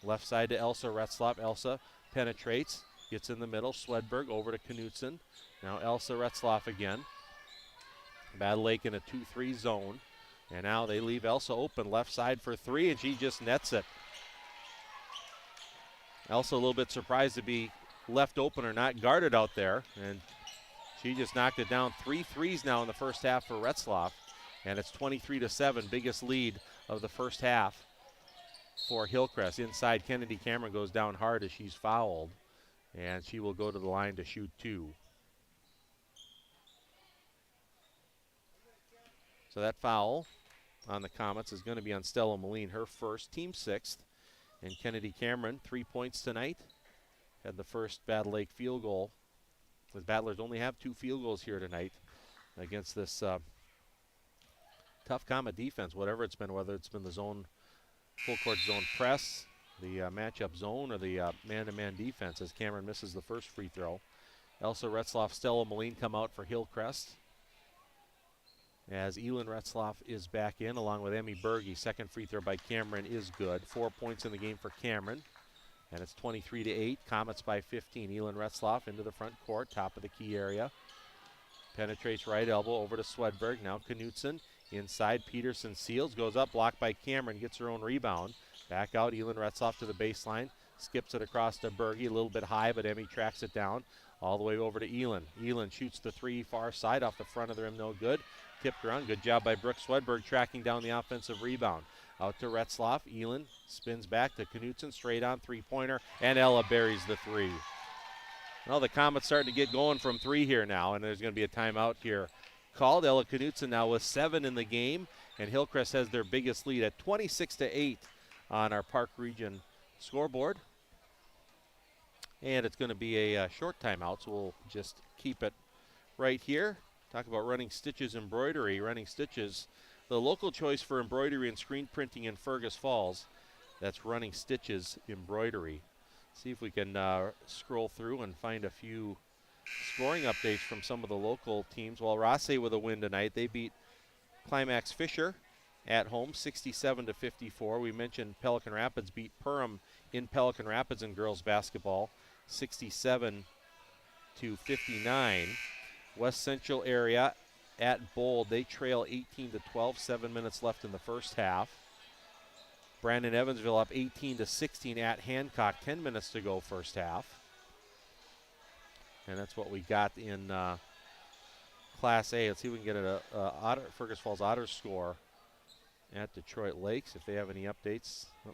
Left side to Elsa Retzloff. Elsa penetrates. Gets in the middle. Swedberg over to Knutson. Now Elsa Retzloff again. Battle Lake in a 2-3 zone. And now they leave Elsa open left side for three, and she just nets it. Elsa a little bit surprised to be left open or not guarded out there. And she just knocked it down. 3 threes now in the first half for Retzloff. And it's 23-7, biggest lead of the first half for Hillcrest. Inside, Kennedy Cameron goes down hard as she's fouled. And she will go to the line to shoot 2. So that foul on the Comets is going to be on Stella Malene, her first, team 6th. And Kennedy Cameron, 3 points tonight. Had the first Battle Lake field goal. The Battlers only have 2 field goals here tonight against this tough Comet defense, whatever it's been, whether it's been the zone, full court zone press, the matchup zone, or the man-to-man defense, as Cameron misses the first free throw. Elsa Retzloff, Stella Malene come out for Hillcrest, as Elin Retzloff is back in along with Emmy Berge. Second free throw by Cameron is good. 4 points in the game for Cameron, and it's 23-8. Comets by 15. Elin Retzloff into the front court, top of the key area. Penetrates right elbow over to Swedberg. Now Knutson inside. Peterson seals, goes up, blocked by Cameron, gets her own rebound. Back out, Elin Retzloff to the baseline. Skips it across to Berge, a little bit high, but Emmy tracks it down. All the way over to Elin. Elin shoots the three far side off the front of the rim, no good. Tipped around, good job by Brooke Swedberg tracking down the offensive rebound. Out to Retzloff. Elin spins back to Knutson, straight on three-pointer, and Ella buries the three. Well, the Comets starting to get going from three here now, and there's going to be a timeout here called. Ella Knutson now with 7 in the game, and Hillcrest has their biggest lead at 26-8 on our Park Region scoreboard. And it's going to be a short timeout, so we'll just keep it right here. Talk about Running Stitches Embroidery. Running Stitches, the local choice for embroidery and screen printing in Fergus Falls. That's Running Stitches Embroidery. See if we can scroll through and find a few scoring updates from some of the local teams. Well, Rossay with a win tonight. They beat Climax Fisher at home, 67-54. We mentioned Pelican Rapids beat Perham in Pelican Rapids in girls basketball, 67-59. West Central area at Bold, they trail 18-12, 7 minutes left in the first half. Brandon Evansville up 18-16 at Hancock, 10 minutes to go first half. And that's what we got in Class A. Let's see if we can get a Fergus Falls Otters score at Detroit Lakes if they have any updates. Oh,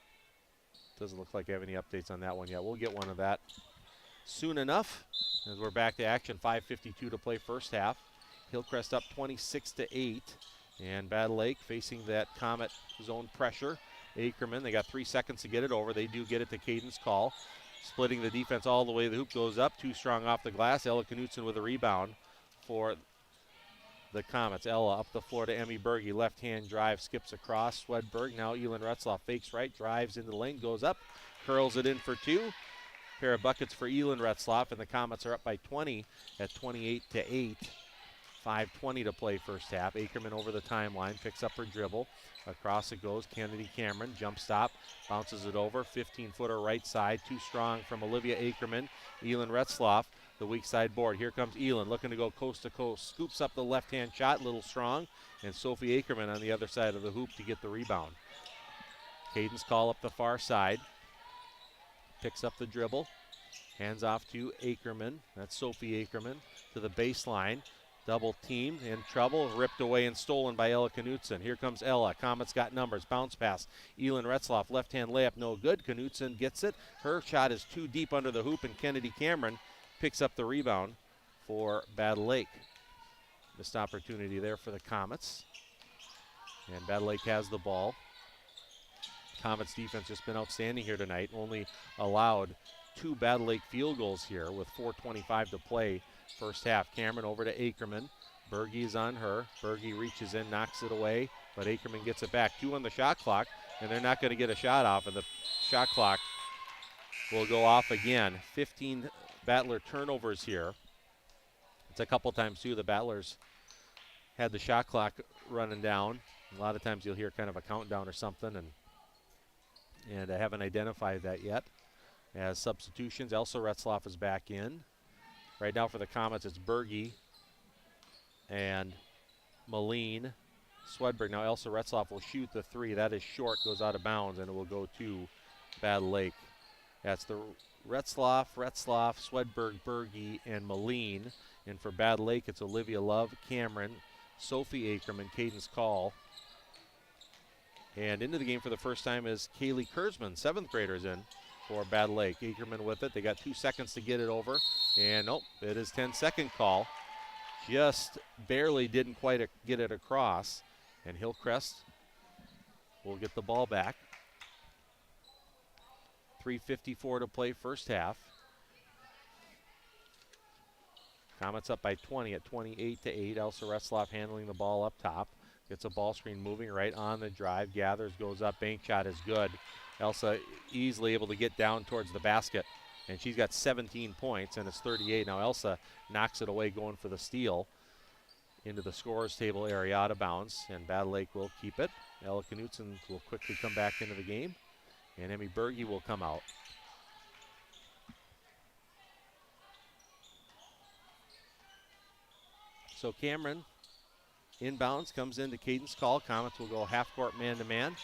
doesn't look like they have any updates on that one yet. We'll get one of that soon enough as we're back to action. 5:52 to play first half. Hillcrest up 26-8, and Battle Lake facing that Comet zone pressure. Ackerman, they got 3 seconds to get it over. They do get it to Caden's Call. Splitting the defense all the way. The hoop goes up, too strong off the glass. Ella Knutson with a rebound for the Comets. Ella up the floor to Emmy Berge. Left-hand drive, skips across. Swedberg, now Elin Retzloff fakes right, drives into the lane, goes up, curls it in for 2. Pair of buckets for Elin Retzloff, and the Comets are up by 20 at 28-8. 5:20 to play first half. Ackerman over the timeline, picks up her dribble. Across it goes. Kennedy Cameron, jump stop, bounces it over. 15-footer right side, too strong from Olivia Ackerman. Elin Retzloff, the weak side board. Here comes Elin, looking to go coast to coast. Scoops up the left-hand shot, a little strong. And Sophie Ackerman on the other side of the hoop to get the rebound. Caden's Call up the far side. Picks up the dribble. Hands off to Ackerman. That's Sophie Ackerman to the baseline. Double teamed, in trouble, ripped away and stolen by Ella Knutson. Here comes Ella. Comets got numbers. Bounce pass. Elin Retzloff, left-hand layup, no good. Knutson gets it. Her shot is too deep under the hoop, and Kennedy Cameron picks up the rebound for Battle Lake. Missed opportunity there for the Comets. And Battle Lake has the ball. Comets defense just been outstanding here tonight. Only allowed 2 Battle Lake field goals here with 4:25 to play first half. Cameron over to Ackerman. Berge is on her. Berge reaches in, knocks it away, but Ackerman gets it back. 2 on the shot clock, and they're not going to get a shot off, and the shot clock will go off again. 15 Battler turnovers here. It's a couple times, too. The Battlers had the shot clock running down. A lot of times you'll hear kind of a countdown or something, and I haven't identified that yet. As substitutions, Elsa Retzloff is back in. Right now for the Comets, it's Berge and Moline. Swedberg. Now Elsa Retzloff will shoot the 3. That is short, goes out of bounds, and it will go to Battle Lake. That's the Retzloff, Swedberg, Berge, and Moline. And for Battle Lake, it's Olivia Love, Cameron, Sophie Ackerman, Caden's Call. And into the game for the first time is Kaylee Kurzman, 7th graders in for Battle Lake. Ackerman with it. They got 2 seconds to get it over. And nope, it is 10-second call. Just barely didn't quite get it across. And Hillcrest will get the ball back. 3:54 to play first half. Comets up by 20 at 28-8. Elsa Retzloff handling the ball up top. Gets a ball screen moving right on the drive. Gathers, goes up. Bank shot is good. Elsa easily able to get down towards the basket. And she's got 17 points, and it's 38. Now Elsa knocks it away going for the steal into the scorer's table area out of bounds. And Battle Lake will keep it. Ella Knutson will quickly come back into the game. And Emmy Berge will come out. So Cameron inbounds, comes into Caden's Call. Comets will go half-court man-to-man.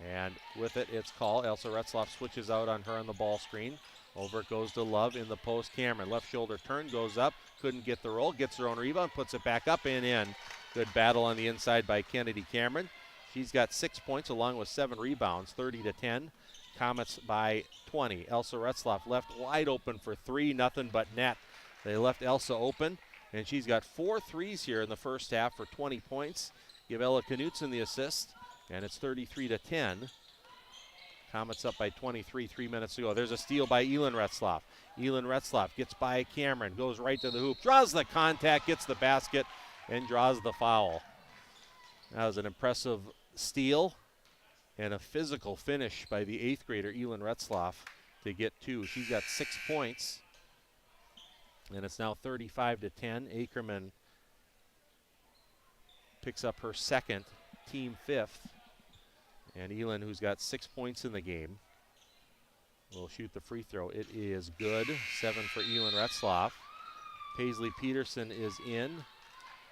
And with it, it's Call. Elsa Retzloff switches out on her on the ball screen. Over it goes to Love in the post. Cameron, left shoulder turn, goes up, couldn't get the roll, gets her own rebound, puts it back up and in. Good battle on the inside by Kennedy Cameron. She's got 6 points along with 7 rebounds, 30-10. Comets by 20. Elsa Retzlaff left wide open for 3, nothing but net. They left Elsa open, and she's got 4 threes here in the first half for 20 points. Give Ella Knutson the assist, and it's 33-10. Comets up by 23, 3 minutes to go. There's a steal by Elin Retzlaff. Elin Retzlaff gets by Cameron, goes right to the hoop, draws the contact, gets the basket, and draws the foul. That was an impressive steal and a physical finish by the 8th grader, Elin Retzlaff, to get 2. She's got 6 points, and it's now 35-10. Ackerman picks up her second, team 5th. And Elin, who's got 6 points in the game, will shoot the free throw. It is good. 7 for Elin Retzlaff. Paisley Peterson is in.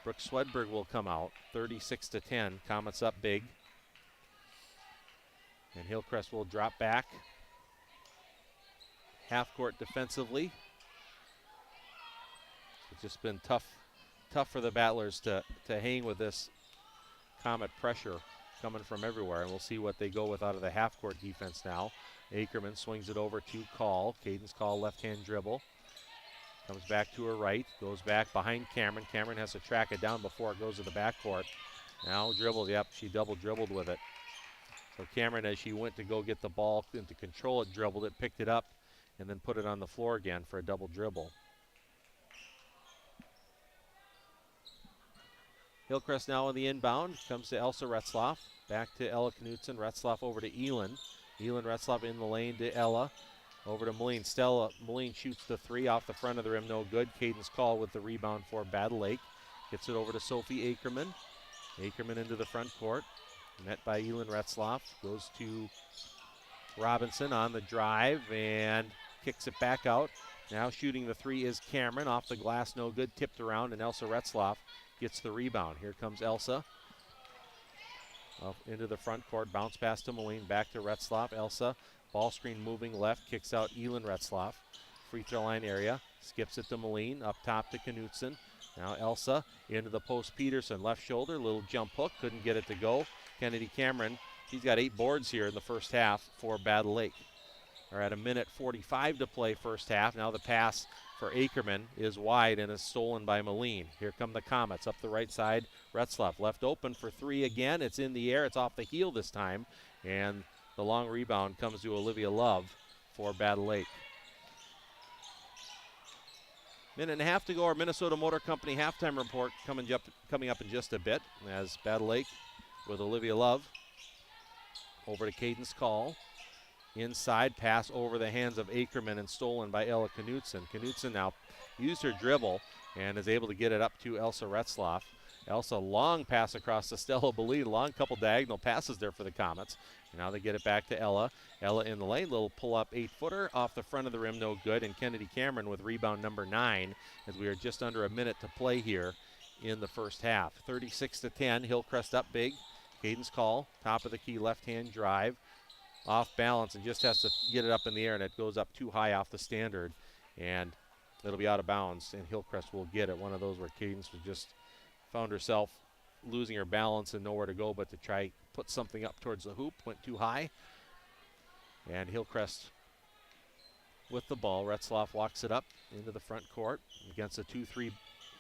Brooke Swedberg will come out. 36-10. Comets up big. And Hillcrest will drop back. Half court defensively. It's just been tough for the Battlers to hang with this Comet pressure coming from everywhere, and we'll see what they go with out of the half-court defense now. Ackerman swings it over to Call. Cadence Call, left-hand dribble. Comes back to her right, goes back behind Cameron. Cameron has to track it down before it goes to the backcourt. Now dribbles, yep, she double dribbled with it. So Cameron, as she went to go get the ball and to control it, dribbled it, picked it up, and then put it on the floor again for a double dribble. Hillcrest now on the inbound. Comes to Elsa Retzlaff. Back to Ella Knutson. Retzlaff over to Elin. Elin Retzlaff in the lane to Ella. Over to Moline. Stella Moline shoots the 3 off the front of the rim. No good. Cadence Call with the rebound for Battle Lake. Gets it over to Sophie Ackerman. Ackerman into the front court. Met by Elin Retzlaff. Goes to Robinson on the drive and kicks it back out. Now shooting the 3 is Cameron. Off the glass, no good. Tipped around, and Elsa Retzlaff gets the rebound. Here comes Elsa. Up into the front court. Bounce pass to Moline. Back to Retzlaff. Elsa. Ball screen moving left. Kicks out Elin Retzlaff. Free throw line area. Skips it to Moline. Up top to Knutson. Now Elsa into the post. Peterson. Left shoulder. Little jump hook. Couldn't get it to go. Kennedy Cameron. He's got 8 boards here in the first half for Battle Lake. We're at 1:45 to play first half. Now the pass for Ackerman is wide and is stolen by Moline. Here come the Comets up the right side. Retzlaff left open for 3 again. It's in the air. It's off the heel this time. And the long rebound comes to Olivia Love for Battle Lake. Minute and a half to go. Our Minnesota Motor Company halftime report coming up in just a bit as Battle Lake with Olivia Love over to Cadence Call. Inside pass over the hands of Ackerman and stolen by Ella Knutson. Knutson now used her dribble and is able to get it up to Elsa Retzlaff. Elsa, long pass across to Stella Bolin. Long couple diagonal passes there for the Comets. And now they get it back to Ella. Ella in the lane. Little pull-up 8-footer off the front of the rim. No good. And Kennedy Cameron with rebound number 9 as we are just under a minute to play here in the first half. 36-10. Hillcrest up big. Cadence Call. Top of the key left-hand drive. Off balance and just has to get it up in the air, and it goes up too high off the standard, and it'll be out of bounds, and Hillcrest will get it. One of those where Cadence was just found herself losing her balance and nowhere to go but to try put something up towards the hoop. Went too high, and Hillcrest with the ball. Retzlaff walks it up into the front court against a 2-3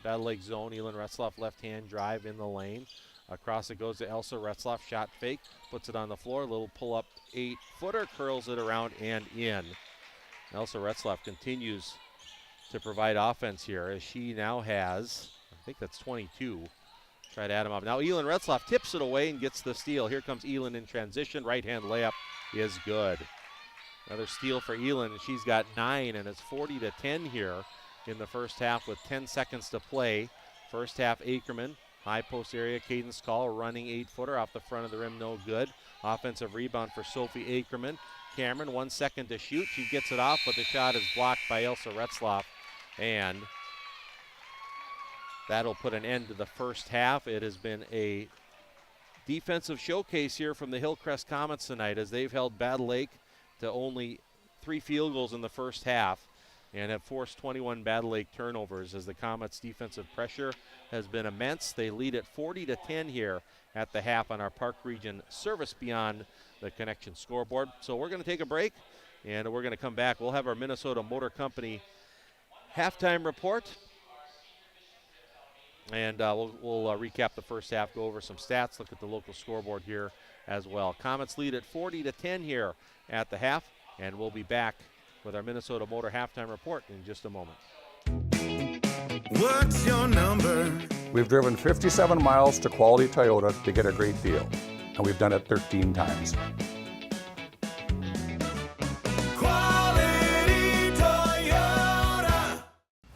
Battle Lake zone. Elin Retzlaff left-hand drive in the lane. Across it goes to Elsa Retzlaff, shot fake, puts it on the floor, little pull-up 8-footer, curls it around and in. Elsa Retzlaff continues to provide offense here as she now has, I think that's 22. Try to add him up. Now Elin Retzlaff tips it away and gets the steal. Here comes Elin in transition, right-hand layup is good. Another steal for Elin, and she's got 9, and it's 40-10 here in the first half with 10 seconds to play. First half, Ackerman. High post area, Cadence Call, running 8-footer off the front of the rim, no good. Offensive rebound for Sophie Ackerman. Cameron, 1 second to shoot. She gets it off, but the shot is blocked by Elsa Retzlaff. And that'll put an end to the first half. It has been a defensive showcase here from the Hillcrest Comets tonight as they've held Battle Lake to only 3 field goals in the first half and have forced 21 Battle Lake turnovers as the Comets' defensive pressure has been immense. They lead at 40-10 here at the half on our Park Region Service Beyond the Connection scoreboard. So we're going to take a break, and we're going to come back. We'll have our Minnesota Motor Company halftime report, and we'll recap the first half, go over some stats, look at the local scoreboard here as well. Comets lead at 40-10 here at the half, and we'll be back with our Minnesota Motor halftime report in just a moment. What's your number? We've driven 57 miles to Quality Toyota to get a great deal, and we've done it 13 times. Quality Toyota.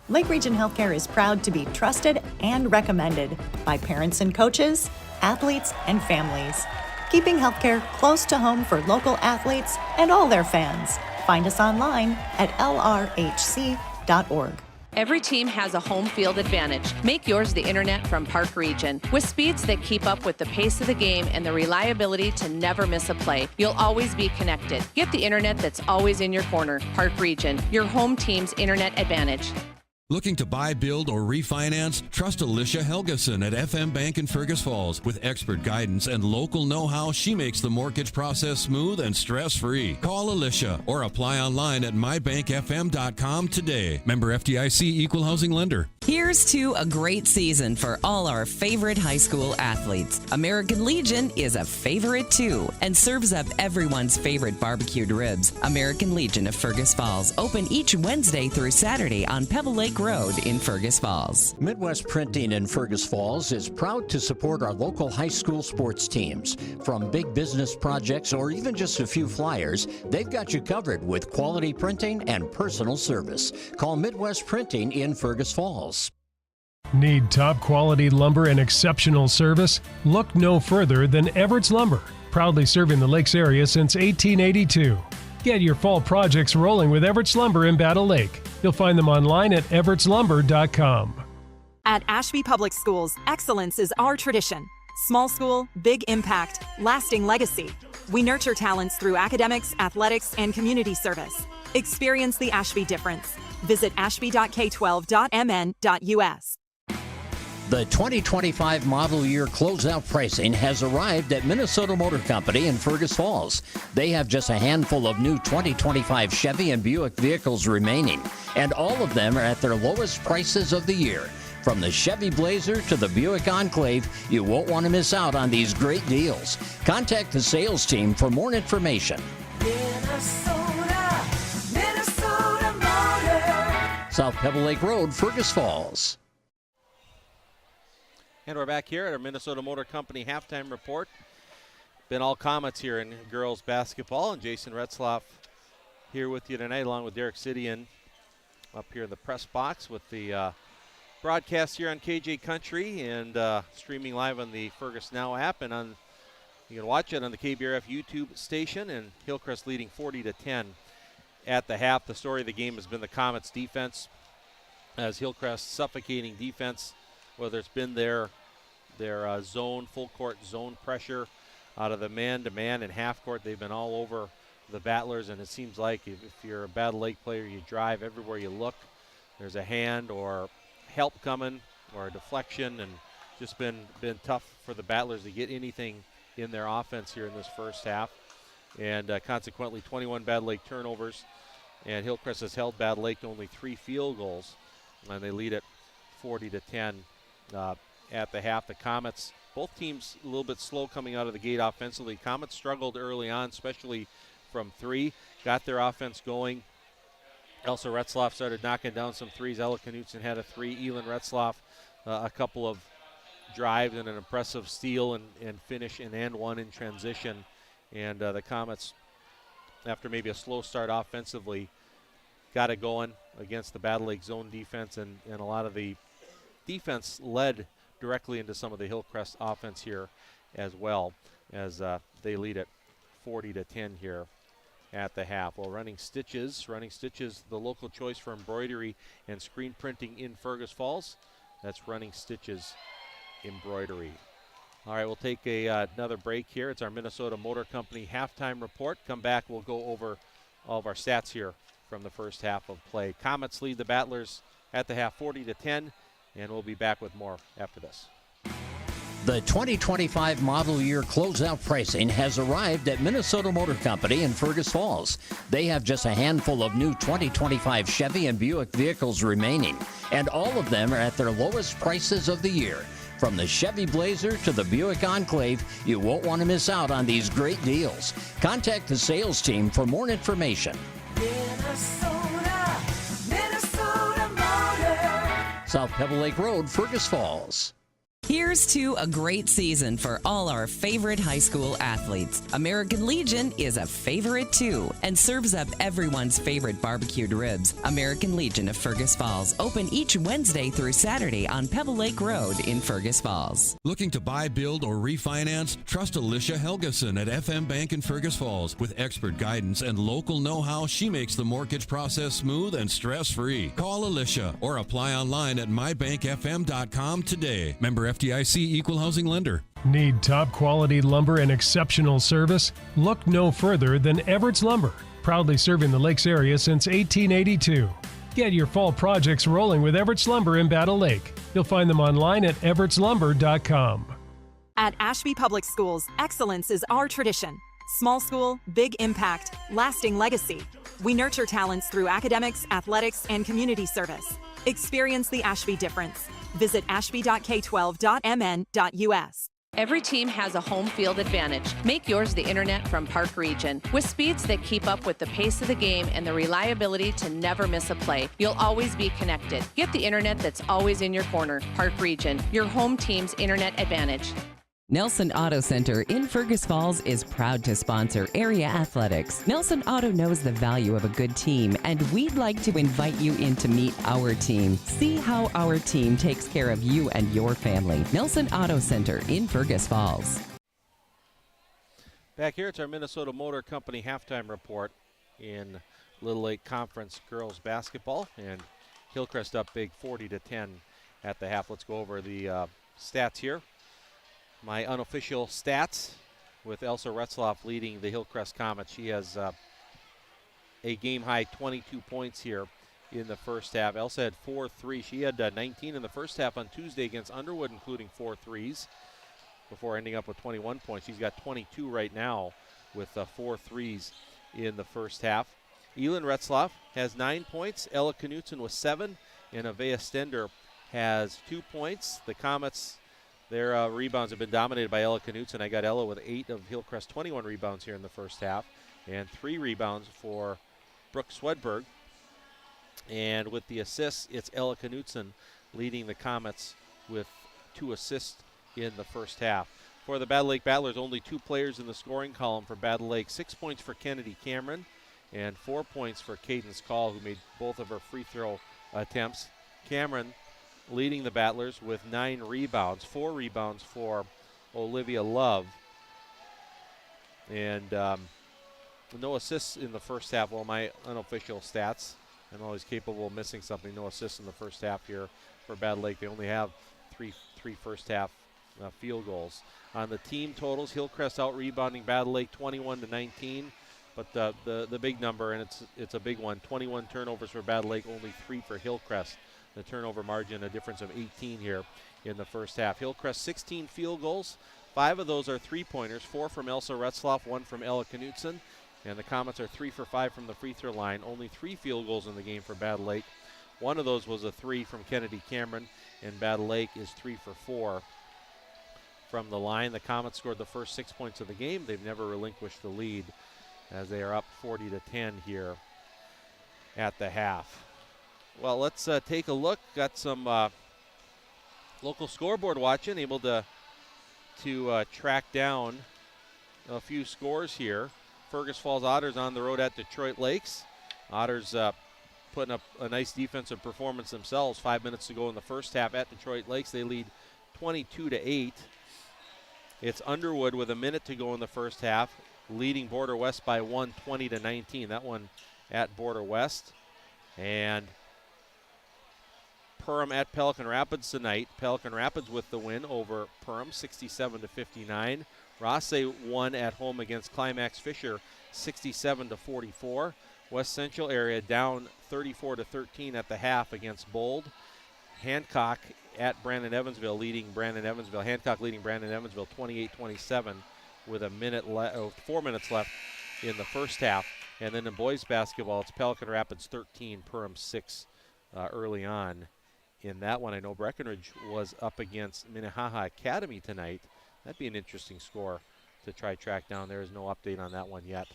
Lake Region Healthcare is proud to be trusted and recommended by parents and coaches, athletes, and families, keeping healthcare close to home for local athletes and all their fans. Find us online at lrhc.org. Every team has a home field advantage. Make yours the internet from Park Region. With speeds that keep up with the pace of the game and the reliability to never miss a play, you'll always be connected. Get the internet that's always in your corner. Park Region, your home team's internet advantage. Looking to buy, build, or refinance? Trust Alicia Helgeson at FM Bank in Fergus Falls. With expert guidance and local know-how, she makes the mortgage process smooth and stress-free. Call Alicia or apply online at mybankfm.com today. Member FDIC Equal Housing Lender. Here's to a great season for all our favorite high school athletes. American Legion is a favorite too and serves up everyone's favorite barbecued ribs. American Legion of Fergus Falls, open each Wednesday through Saturday on Pebble Lake Road in Fergus Falls. Midwest Printing in Fergus Falls is proud to support our local high school sports teams. From big business projects or even just a few flyers, they've got you covered with quality printing and personal service. Call Midwest Printing in Fergus Falls. Need top quality lumber and exceptional service? Look no further than Everett's Lumber, proudly serving the Lakes area since 1882. Get your fall projects rolling with Everett's Lumber in Battle Lake. You'll find them online at everettslumber.com. At Ashby Public Schools, excellence is our tradition. Small school, big impact, lasting legacy. We nurture talents through academics, athletics, and community service. Experience the Ashby difference. Visit ashby.k12.mn.us. The 2025 model year closeout pricing has arrived at Minnesota Motor Company in Fergus Falls. They have just a handful of new 2025 Chevy and Buick vehicles remaining, and all of them are at their lowest prices of the year. From the Chevy Blazer to the Buick Enclave, you won't want to miss out on these great deals. Contact the sales team for more information. Minnesota, Minnesota Motor. South Pebble Lake Road, Fergus Falls. And we're back here at our Minnesota Motor Company halftime report. Been all Comets here in girls basketball, and Jason Retzloff here with you tonight, along with Derek Sidian up here in the press box with the broadcast here on KJ Country and streaming live on the Fergus Now app, and you can watch it on the KBRF YouTube station. And Hillcrest leading 40-10 at the half. The story of the game has been the Comets' defense, as Hillcrest suffocating defense, whether it's been their zone, full court zone pressure out of the man-to-man and half court. They've been all over the Battlers, and it seems like if you're a Battle Lake player, you drive everywhere you look. There's a hand or help coming or a deflection, and just been tough for the Battlers to get anything in their offense here in this first half. And consequently, 21 Battle Lake turnovers, and Hillcrest has held Battle Lake to only 3 field goals, and they lead it 40-10. At the half. The Comets, both teams a little bit slow coming out of the gate offensively. Comets struggled early on, especially from 3, got their offense going. Elsa Retzloff started knocking down some threes. Ella Knutson had a 3. Elin Retzloff a couple of drives and an impressive steal and finish and one in transition. And the Comets, after maybe a slow start offensively, got it going against the Battle Lake zone defense, and a lot of the defense led directly into some of the Hillcrest offense here as well, as they lead it 40-10 here at the half. Well, Running Stitches, the local choice for embroidery and screen printing in Fergus Falls. That's Running Stitches Embroidery. All right, we'll take another break here. It's our Minnesota Motor Company halftime report. Come back, we'll go over all of our stats here from the first half of play. Comets lead the Battlers at the half 40-10, and we'll be back with more after this. The 2025 model year closeout pricing has arrived at Minnesota Motor Company in Fergus Falls. They have just a handful of new 2025 Chevy and Buick vehicles remaining, and all of them are at their lowest prices of the year. From the Chevy Blazer to the Buick Enclave, you won't want to miss out on these great deals. Contact the sales team for more information. Minnesota, Minnesota Motor. South Pebble Lake Road, Fergus Falls. Here's to a great season for all our favorite high school athletes. American Legion is a favorite too and serves up everyone's favorite barbecued ribs. American Legion of Fergus Falls, open each Wednesday through Saturday on Pebble Lake Road in Fergus Falls. Looking to buy, build, or refinance? Trust Alicia Helgeson at FM Bank in Fergus Falls. With expert guidance and local know-how, she makes the mortgage process smooth and stress-free. Call Alicia or apply online at mybankfm.com today. Member FDIC Equal Housing Lender. Need top quality lumber and exceptional service? Look no further than Everett's Lumber, proudly serving the Lakes area since 1882. Get your fall projects rolling with Everett's Lumber in Battle Lake. You'll find them online at everettslumber.com. At Ashby Public Schools, excellence is our tradition. Small school, big impact, lasting legacy. We nurture talents through academics, athletics, and community service. Experience the Ashby difference. Visit ashby.k12.mn.us. Every team has a home field advantage. Make yours the internet from Park Region. With speeds that keep up with the pace of the game and the reliability to never miss a play, you'll always be connected. Get the internet that's always in your corner. Park Region, your home team's internet advantage. Nelson Auto Center in Fergus Falls is proud to sponsor area athletics. Nelson Auto knows the value of a good team, and we'd like to invite you in to meet our team. See how our team takes care of you and your family. Nelson Auto Center in Fergus Falls. Back here, it's our Minnesota Motor Company halftime report in Little Lake Conference girls basketball, and Hillcrest up big 40-10 at the half. Let's go over the stats here. My unofficial stats with Elsa Retzloff leading the Hillcrest Comets. She has a game-high 22 points here in the first half. Elsa had 4 threes. She had 19 in the first half on Tuesday against Underwood, including 4 threes, before ending up with 21 points. She's got 22 right now with 4 threes in the first half. Elin Retzloff has 9 points. Ella Knutson with 7, and Avea Stender has 2 points. The Comets, their rebounds have been dominated by Ella Knutson. I got Ella with 8 of Hillcrest 21 rebounds here in the first half, and 3 rebounds for Brooke Swedberg. And with the assists, it's Ella Knutson leading the Comets with 2 assists in the first half. For the Battle Lake Battlers, only 2 players in the scoring column for Battle Lake. 6 points for Kennedy Cameron and 4 points for Cadence Call, who made both of her free throw attempts. Cameron leading the Battlers with 9 rebounds, 4 rebounds for Olivia Love. And no assists in the first half. Well, my unofficial stats, I'm always capable of missing something. No assists in the first half here for Battle Lake. They only have three first half field goals. On the team totals, Hillcrest out rebounding Battle Lake 21-19. But the big number, and it's a big one, 21 turnovers for Battle Lake, only 3 for Hillcrest. The turnover margin, a difference of 18 here in the first half. Hillcrest 16 field goals. 5 of those are 3-pointers, 4 from Elsa Retzloff, 1 from Ella Knutson. And the Comets are 3 for 5 from the free throw line. Only 3 field goals in the game for Battle Lake. 1 of those was a 3 from Kennedy Cameron, and Battle Lake is 3 for 4 from the line. The Comets scored the first 6 points of the game. They've never relinquished the lead as they are up 40-10 here at the half. Well, let's take a look. Got some local scoreboard watching, able to track down a few scores here. Fergus Falls Otters on the road at Detroit Lakes. Otters putting up a nice defensive performance themselves. 5 minutes to go in the first half at Detroit Lakes. They lead 22-8. It's Underwood with a minute to go in the first half, leading Border West by 1, 20-19. That one at Border West. And Perham at Pelican Rapids tonight. Pelican Rapids with the win over Perham, 67-59. Rosse won at home against Climax Fisher, 67-44. West Central area down 34-13 at the half against Bold. Hancock at Brandon Evansville leading Brandon Evansville. Hancock leading Brandon Evansville 28-27 with 4 minutes left in the first half. And then in boys basketball, it's Pelican Rapids 13, Perham 6 early on in that one. I know Breckenridge was up against Minnehaha Academy tonight. That'd be an interesting score to try track down. There is no update on that one yet.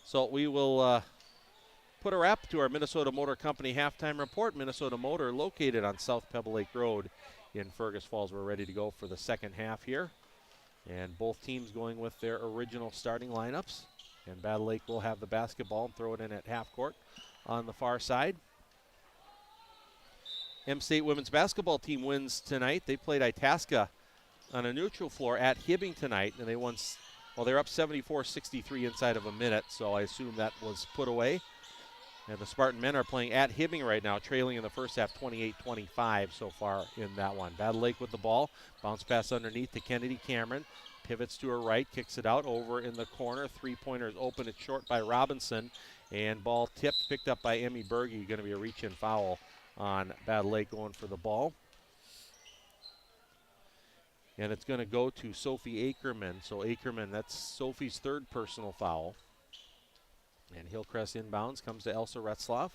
So we will put a wrap to our Minnesota Motor Company halftime report. Minnesota Motor located on South Pebble Lake Road in Fergus Falls. We're ready to go for the second half here. And both teams going with their original starting lineups. And Battle Lake will have the basketball and throw it in at half court on the far side. M-State women's basketball team wins tonight. They played Itasca on a neutral floor at Hibbing tonight, and they won. Well, they're up 74-63 inside of a minute, so I assume that was put away. And the Spartan men are playing at Hibbing right now, trailing in the first half 28-25 so far in that one. Battle Lake with the ball. Bounce pass underneath to Kennedy Cameron. Pivots to her right, kicks it out over in the corner. Three-pointers open. It's short by Robinson. And ball tipped, picked up by Emmy Berge. Going to be a reach-in foul on Battle Lake going for the ball. And it's going to go to Sophie Ackerman. So Ackerman, that's Sophie's third personal foul. And Hillcrest inbounds, comes to Elsa Retzloff.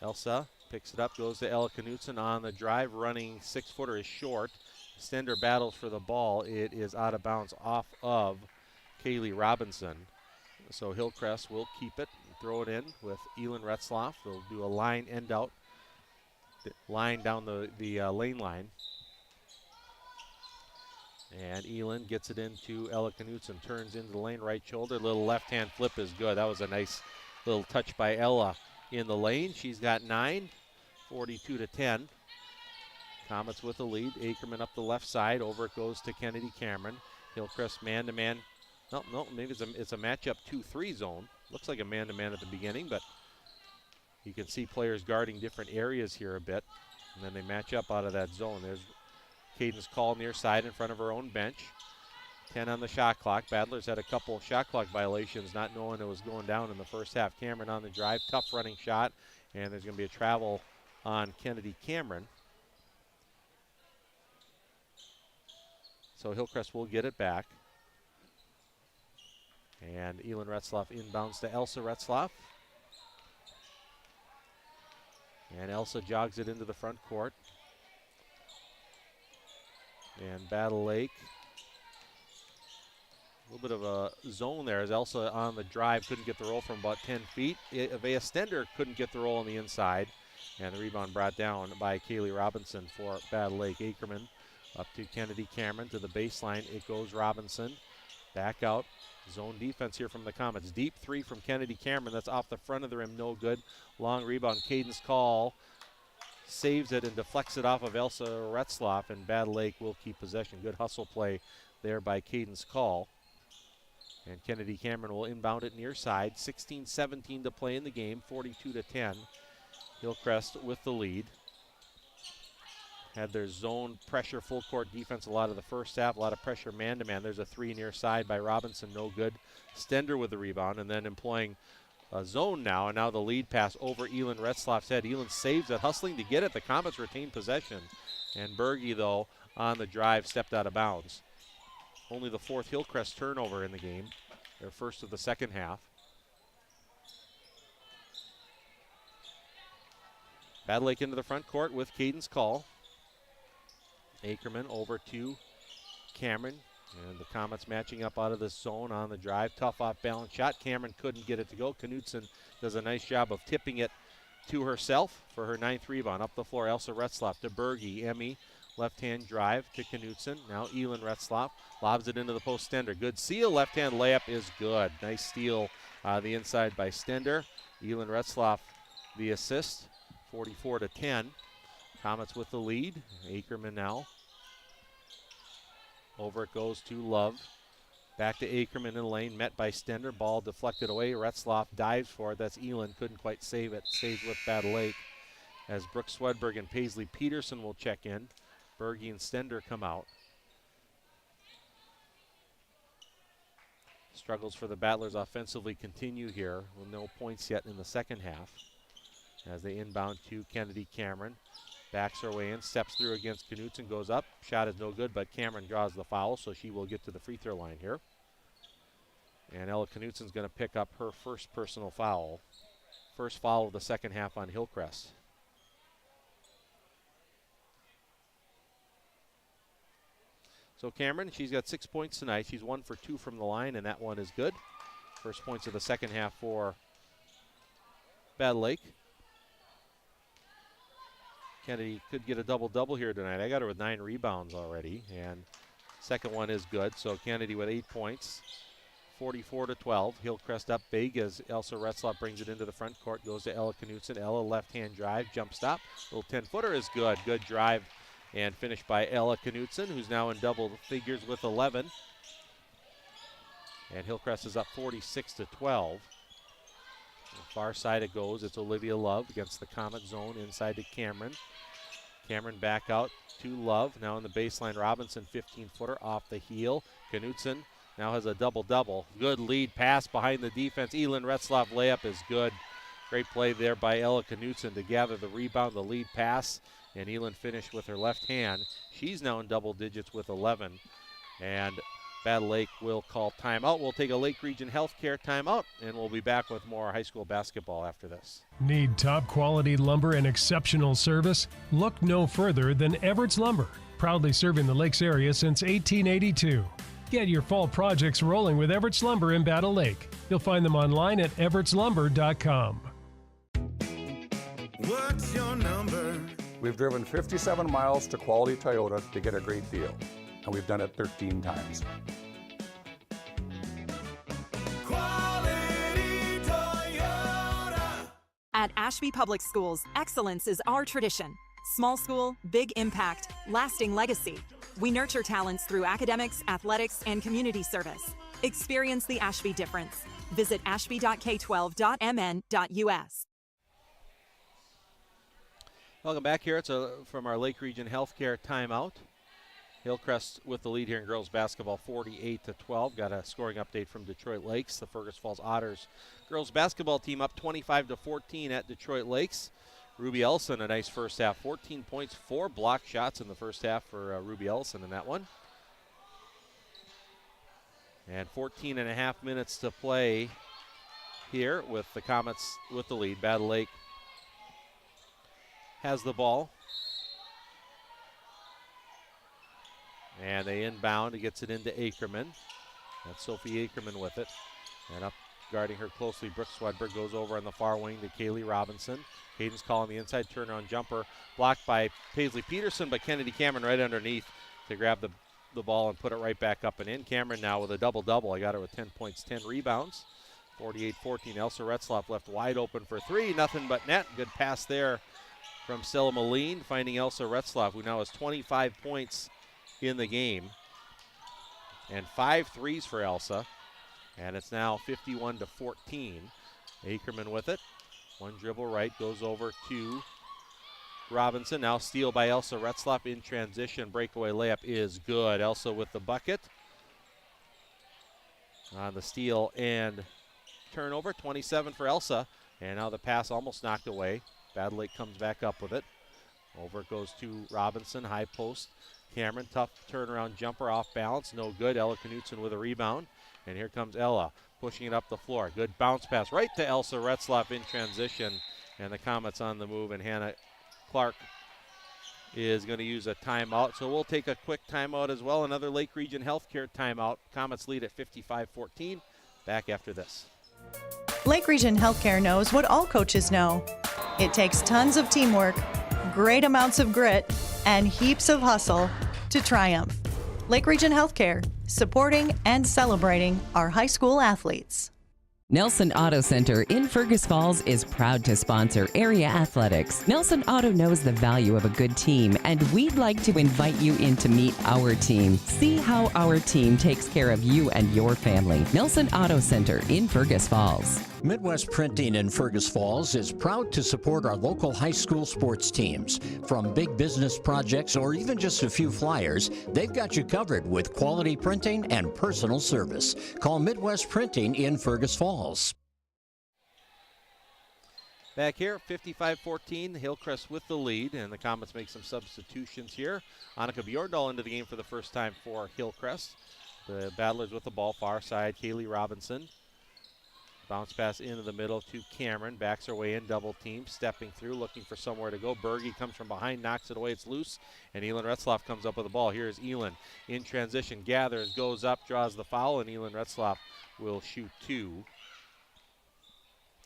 Elsa picks it up, goes to Ella Knutson on the drive. Running six-footer is short. Stender battles for the ball. It is out of bounds off of Kaylee Robinson. So Hillcrest will keep it and throw it in with Elin Retzloff. They'll do a line end out, line down the lane line. And Elin gets it into Ella Knutson, turns into the lane, right shoulder. Little left-hand flip is good. That was a nice little touch by Ella in the lane. She's got 9, 42-10. Comets with the lead. Ackerman up the left side. Over it goes to Kennedy Cameron. Hillcrest man-to-man. No, maybe it's a matchup 2-3 zone. Looks like a man-to-man at the beginning, but you can see players guarding different areas here a bit. And then they match up out of that zone. There's Cadence Call near side in front of her own bench. 10 on the shot clock. Badlers had a couple shot clock violations, not knowing it was going down in the first half. Cameron on the drive. Tough running shot. And there's going to be a travel on Kennedy Cameron. So Hillcrest will get it back. And Elin Retzloff inbounds to Elsa Retzloff. And Elsa jogs it into the front court. And Battle Lake, a little bit of a zone there as Elsa on the drive couldn't get the roll from about 10 feet. Avea Stender couldn't get the roll on the inside. And the rebound brought down by Kaylee Robinson for Battle Lake. Ackerman up to Kennedy Cameron to the baseline. It goes Robinson. Back out. Zone defense here from the Comets. Deep three from Kennedy Cameron. That's off the front of the rim. No good. Long rebound. Cadence Call saves it and deflects it off of Elsa Retzloff, and Battle Lake will keep possession. Good hustle play there by Cadence Call. And Kennedy Cameron will inbound it near side. 16-17 to play in the game. 42-10. Hillcrest with the lead. Had their zone pressure, full court defense a lot of the first half, a lot of pressure man-to-man. There's a three near side by Robinson, no good. Stender with the rebound, and then employing a zone now, and now the lead pass over Elin Retzloff's head. Elin saves it, hustling to get it. The Comets retain possession. And Berge, though, on the drive, stepped out of bounds. Only the fourth Hillcrest turnover in the game, their first of the second half. Battle Lake into the front court with Cadence Call. Ackerman over to Cameron. And the Comets matching up out of the zone on the drive. Tough off-balance shot. Cameron couldn't get it to go. Knutson does a nice job of tipping it to herself for her 9th rebound. Up the floor, Elsa Retzloff to Berge. Emmy, left-hand drive to Knutson. Now Elin Retzloff lobs it into the post. Stender. Good seal. Left-hand layup is good. Nice steal the inside by Stender. Elin Retzloff the assist. 44-10. Comets with the lead. Ackerman now. Over it goes to Love. Back to Ackerman in the lane, met by Stender. Ball deflected away. Retzloff dives for it. That's Elin. Couldn't quite save it. Stays with Battle Lake. As Brooks Swedberg and Paisley Peterson will check in. Berge and Stender come out. Struggles for the Battlers offensively continue here with no points yet in the second half. As they inbound to Kennedy Cameron. Backs her way in, steps through against Knutson, goes up. Shot is no good, but Cameron draws the foul, so she will get to the free throw line here. And Ella Knutson's going to pick up her first personal foul. First foul of the second half on Hillcrest. So Cameron, she's got 6 points tonight. She's 1 for 2 from the line, and that one is good. First points of the second half for Battle Lake. Kennedy could get a double-double here tonight. I got her with 9 rebounds already, and second one is good. So Kennedy with 8 points, 44-12. Hillcrest up big as Elsa Retzlaff brings it into the front court, goes to Ella Knutson. Ella left-hand drive, jump stop. Little 10-footer is good. Good drive and finish by Ella Knutson, who's now in double figures with 11. And Hillcrest is up 46-12. Far side it goes. It's Olivia Love against the Comet zone inside to Cameron. Cameron back out to Love. Now in the baseline, Robinson 15-footer off the heel. Knutson now has a double-double. Good lead pass behind the defense. Elin Retzlaff layup is good. Great play there by Ella Knutson to gather the rebound, the lead pass. And Elin finished with her left hand. She's now in double digits with 11. And Battle Lake will call timeout. We'll take a Lake Region Healthcare timeout, and we'll be back with more high school basketball after this. Need top quality lumber and exceptional service? Look no further than Everett's Lumber, proudly serving the Lakes area since 1882. Get your fall projects rolling with Everett's Lumber in Battle Lake. You'll find them online at everettslumber.com. What's your number? We've driven 57 miles to Quality Toyota to get a great deal, and we've done it 13 times. Quality Toyota. At Ashby Public Schools, excellence is our tradition. Small school, big impact, lasting legacy. We nurture talents through academics, athletics, and community service. Experience the Ashby difference. Visit ashby.k12.mn.us. Welcome back here. It's from our Lake Region Healthcare timeout. Hillcrest with the lead here in girls basketball, 48-12. Got a scoring update from Detroit Lakes. The Fergus Falls Otters girls basketball team up 25-14 at Detroit Lakes. Ruby Ellison, a nice first half, 14 points, 4 block shots in the first half for Ruby Ellison in that one. And 14 and a half minutes to play here with the Comets with the lead. Battle Lake has the ball. And they inbound. He gets it into Ackerman. That's Sophie Ackerman with it. And up guarding her closely, Brooke Swedberg goes over on the far wing to Kaylee Robinson. Hayden's calling the inside turnaround jumper. Blocked by Paisley Peterson, but Kennedy Cameron right underneath to grab the ball and put it right back up and in. Cameron now with a double-double. I got her with 10 points, 10 rebounds. 48-14. Elsa Retzlaff left wide open for 3. Nothing but net. Good pass there from Stella Moline, finding Elsa Retzlaff, who now has 25 points in the game. And 5 threes for Elsa. And it's now 51-14. Ackerman with it. One dribble right, goes over to Robinson. Now steal by Elsa Retzlaff in transition. Breakaway layup is good. Elsa with the bucket on the steal and turnover. 27 for Elsa. And now the pass almost knocked away. Battle Lake comes back up with it. Over it goes to Robinson, high post. Cameron, tough turnaround jumper off balance, no good. Ella Knutson with a rebound. And here comes Ella, pushing it up the floor. Good bounce pass right to Elsa Retzlaff in transition. And the Comets on the move, and Hannah Clark is going to use a timeout. So we'll take a quick timeout as well. Another Lake Region Healthcare timeout. Comets lead at 55-14. Back after this. Lake Region Healthcare knows what all coaches know. It takes tons of teamwork, great amounts of grit, and heaps of hustle to triumph. Lake Region Healthcare, supporting and celebrating our high school athletes. Nelson Auto Center in Fergus Falls is proud to sponsor area athletics. Nelson Auto knows the value of a good team, and we'd like to invite you in to meet our team. See how our team takes care of you and your family. Nelson Auto Center in Fergus Falls. Midwest Printing in Fergus Falls is proud to support our local high school sports teams. From big business projects or even just a few flyers, they've got you covered with quality printing and personal service. Call Midwest Printing in Fergus Falls. Back here, 55-14, Hillcrest with the lead, and the Comets make some substitutions here. Annika Bjorndal into the game for the first time for Hillcrest. The Battlers with the ball, far side, Kaylee Robinson. Bounce pass into the middle to Cameron, backs her way in, double team, stepping through, looking for somewhere to go. Berge comes from behind, knocks it away, it's loose, and Elin Retzloff comes up with the ball. Here's Elin in transition, gathers, goes up, draws the foul, and Elin Retzloff will shoot two.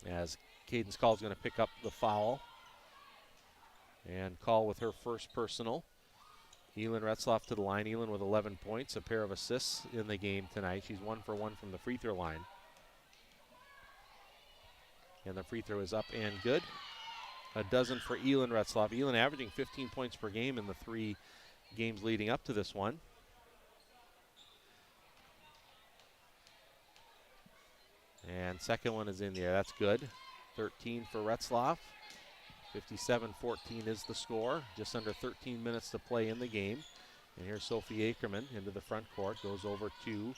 As Cadence Call is going to pick up the foul and Call with her first personal. Elin Retzloff to the line. Elin with 11 points, a pair of assists in the game tonight. She's 1 for 1 from the free throw line. And the free throw is up and good. A dozen for Elin Retzloff. Elin averaging 15 points per game in the 3 games leading up to this one. And second one is in the air. That's good. 13 for Retzloff. 57-14 is the score. Just under 13 minutes to play in the game. And here's Sophie Ackerman into the front court. Goes over to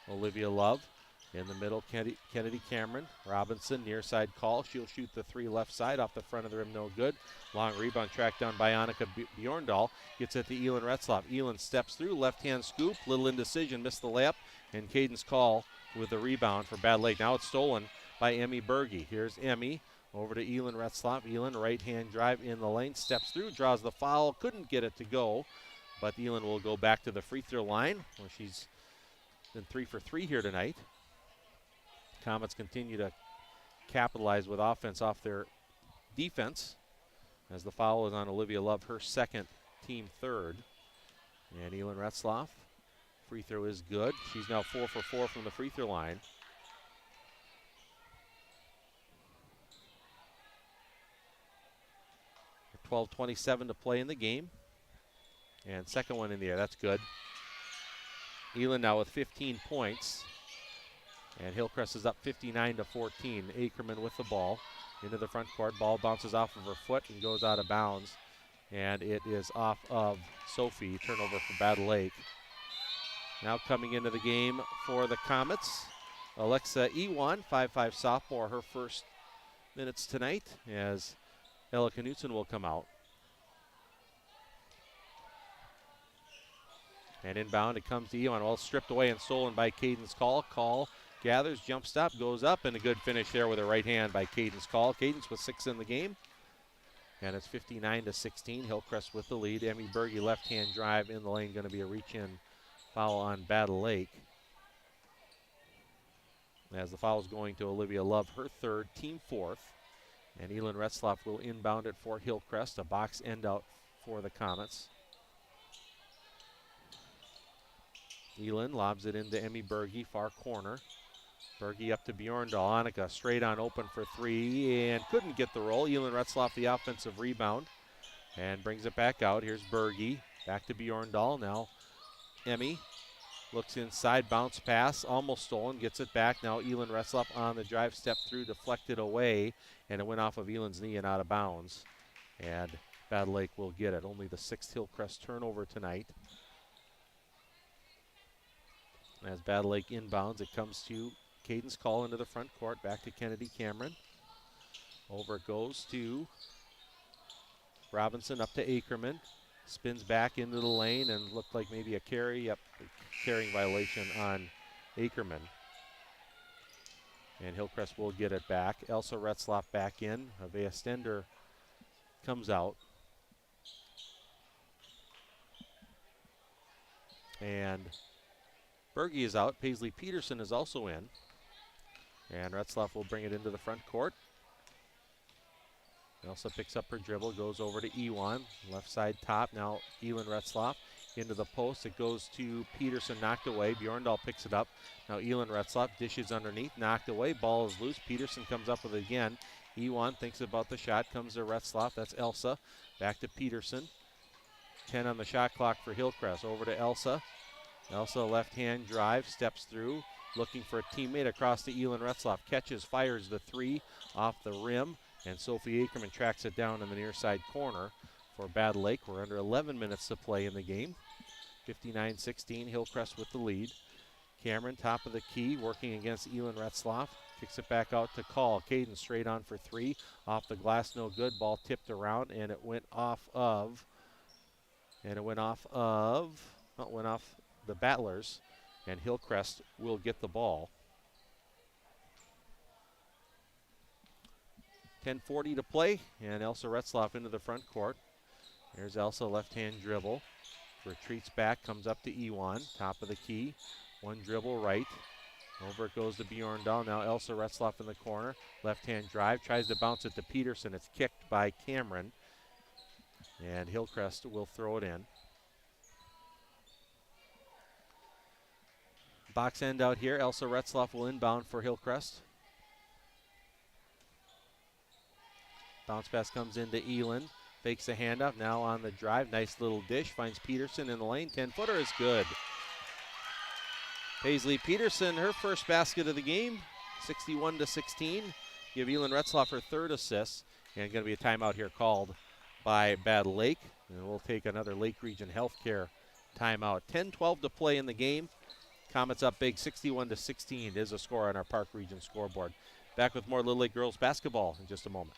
Olivia Love. In the middle, Kennedy Cameron. Robinson, near side Call. She'll shoot the 3 left side off the front of the rim, no good. Long rebound tracked down by Annika Bjorndal. Gets it to Elin Retzloff. Elin steps through, left-hand scoop. Little indecision, missed the layup. And Cadence Call with the rebound for Bad Lake. Now it's stolen by Emmy Berge. Here's Emmy over to Elin Retzloff. Elin, right-hand drive in the lane, steps through, draws the foul, couldn't get it to go, but Elin will go back to the free throw line where she's been 3 for 3 here tonight. Comets continue to capitalize with offense off their defense as the foul is on Olivia Love, her second, team third. And Elin Retzloff, free throw is good. She's now 4 for 4 from the free throw line. .12:27 to play in the game. And second one in the air, that's good. Elin now with 15 points. And Hillcrest is up 59-14. Ackerman with the ball into the front court. Ball bounces off of her foot and goes out of bounds. And it is off of Sophie. Turnover for Battle Lake. Now coming into the game for the Comets, Alexa Ewan, 5'5" sophomore, her first minutes tonight as Ella Knutson will come out. And inbound, it comes to Ewan. Well, stripped away and stolen by Cadence Call. Call gathers, jump stop, goes up, and a good finish there with a right hand by Cadence Call. Cadence with 6 in the game. And it's 59-16. Hillcrest with the lead. Emmy Berge left-hand drive in the lane, going to be a reach-in foul on Battle Lake. As the foul is going to Olivia Love, her third, team fourth. And Elin Retzloff will inbound it for Hillcrest. A box end out for the Comets. Elin lobs it into Emmy Berge, far corner. Berge up to Bjorndal. Annika straight on open for 3 and couldn't get the roll. Elin Retzloff the offensive rebound and brings it back out. Here's Berge, back to Bjorndal. Now Emmy looks inside, bounce pass, almost stolen, gets it back. Now Elin Retzloff on the drive, step through, deflected away, and it went off of Elin's knee and out of bounds. And Battle Lake will get it. Only the 6th Hillcrest turnover tonight. As Battle Lake inbounds, it comes to Cadence Call into the front court, back to Kennedy Cameron. Over it goes to Robinson, up to Ackerman. Spins back into the lane and looked like maybe a carry. Yep, carrying violation on Ackerman. And Hillcrest will get it back. Elsa Retzloff back in. Avea Stender comes out. And Berge is out. Paisley Peterson is also in. And Retzloff will bring it into the front court. Elsa picks up her dribble, goes over to Ewan. Left side top. Now Elin Retzloff into the post. It goes to Peterson, knocked away. Bjorndal picks it up. Now Elin Retzloff dishes underneath, knocked away. Ball is loose. Peterson comes up with it again. Ewan thinks about the shot, comes to Retzloff. That's Elsa. Back to Peterson. 10 on the shot clock for Hillcrest. Over to Elsa. Elsa left-hand drive, steps through. looking for a teammate across to Elin Retzloff. Catches, fires the three off the rim, and Sophie Ackerman tracks it down in the near side corner for Battle Lake. We're under 11 minutes to play in the game. 59-16, Hillcrest with the lead. Cameron, top of the key, working against Elin Retzloff. Kicks it back out to Call. Caden straight on for three. Off the glass, no good. Ball tipped around, and it went off the Battlers, and Hillcrest will get the ball. 10:40 to play, and Elsa Retzloff into the front court. Here's Elsa, left-hand dribble. Retreats back, comes up to Ewan, top of the key. One dribble right. Over it goes to Bjorndal. Now Elsa Retzloff in the corner. Left-hand drive, tries to bounce it to Peterson. It's kicked by Cameron, and Hillcrest will throw it in. Box end out here. Elsa Retzloff will inbound for Hillcrest. Bounce pass comes into Elin. Fakes the handoff. Now on the drive. Nice little dish. Finds Peterson in the lane. 10-footer is good. Paisley Peterson, her first basket of the game. 61-16. Give Elin Retzloff her third assist. And going to be a timeout here called by Battle Lake. And we'll take another Lake Region Healthcare timeout. 10-12 to play in the game. Comets up big, 61-16 is a score on our Park Region scoreboard. Back with more Little Lake girls basketball in just a moment.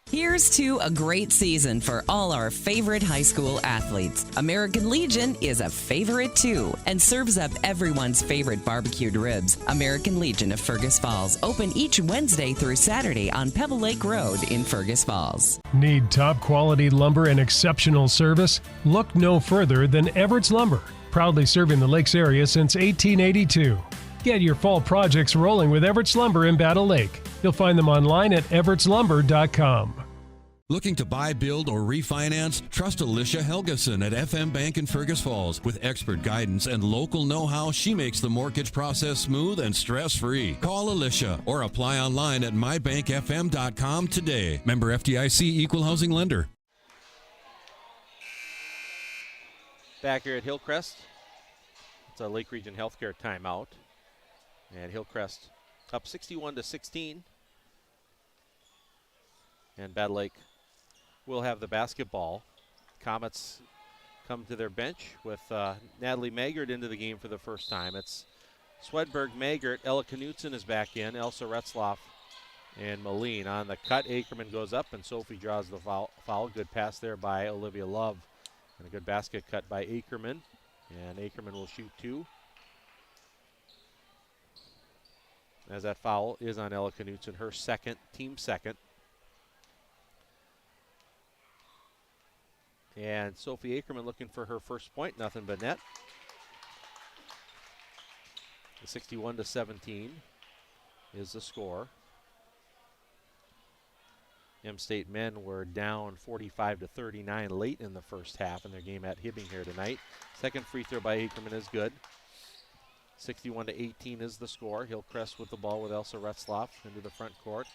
Here's to a great season for all our favorite high school athletes. American Legion is a favorite too and serves up everyone's favorite barbecued ribs. American Legion of Fergus Falls, open each Wednesday through Saturday on Pebble Lake Road in Fergus Falls. Need top quality lumber and exceptional service? Look no further than Everett's Lumber, proudly serving the Lakes area since 1882. Get your fall projects rolling with Everett's Lumber in Battle Lake. You'll find them online at everettslumber.com. Looking to buy, build, or refinance? Trust Alicia Helgeson at FM Bank in Fergus Falls. With expert guidance and local know-how, she makes the mortgage process smooth and stress-free. Call Alicia or apply online at mybankfm.com today. Member FDIC, Equal Housing Lender. Back here at Hillcrest. It's a Lake Region Healthcare timeout. And Hillcrest up 61-16. And Battle Lake will have the basketball. Comets come to their bench with Natalie Maggart into the game for the first time. It's Swedberg, Maggart, Ella Knutson is back in, Elsa Retzloff, and Moline. On the cut, Ackerman goes up, and Sophie draws the foul. Good pass there by Olivia Love. And a good basket cut by Ackerman. And Ackerman will shoot two. As that foul is on Ella Knutson, her second, team second. And Sophie Ackerman looking for her first point, nothing but net. 61-17 is the score. M-State men were down 45-39 late in the first half in their game at Hibbing here tonight. Second free throw by Ackerman is good. 61-18 is the score. Hillcrest with the ball with Elsa Retzloff into the front court.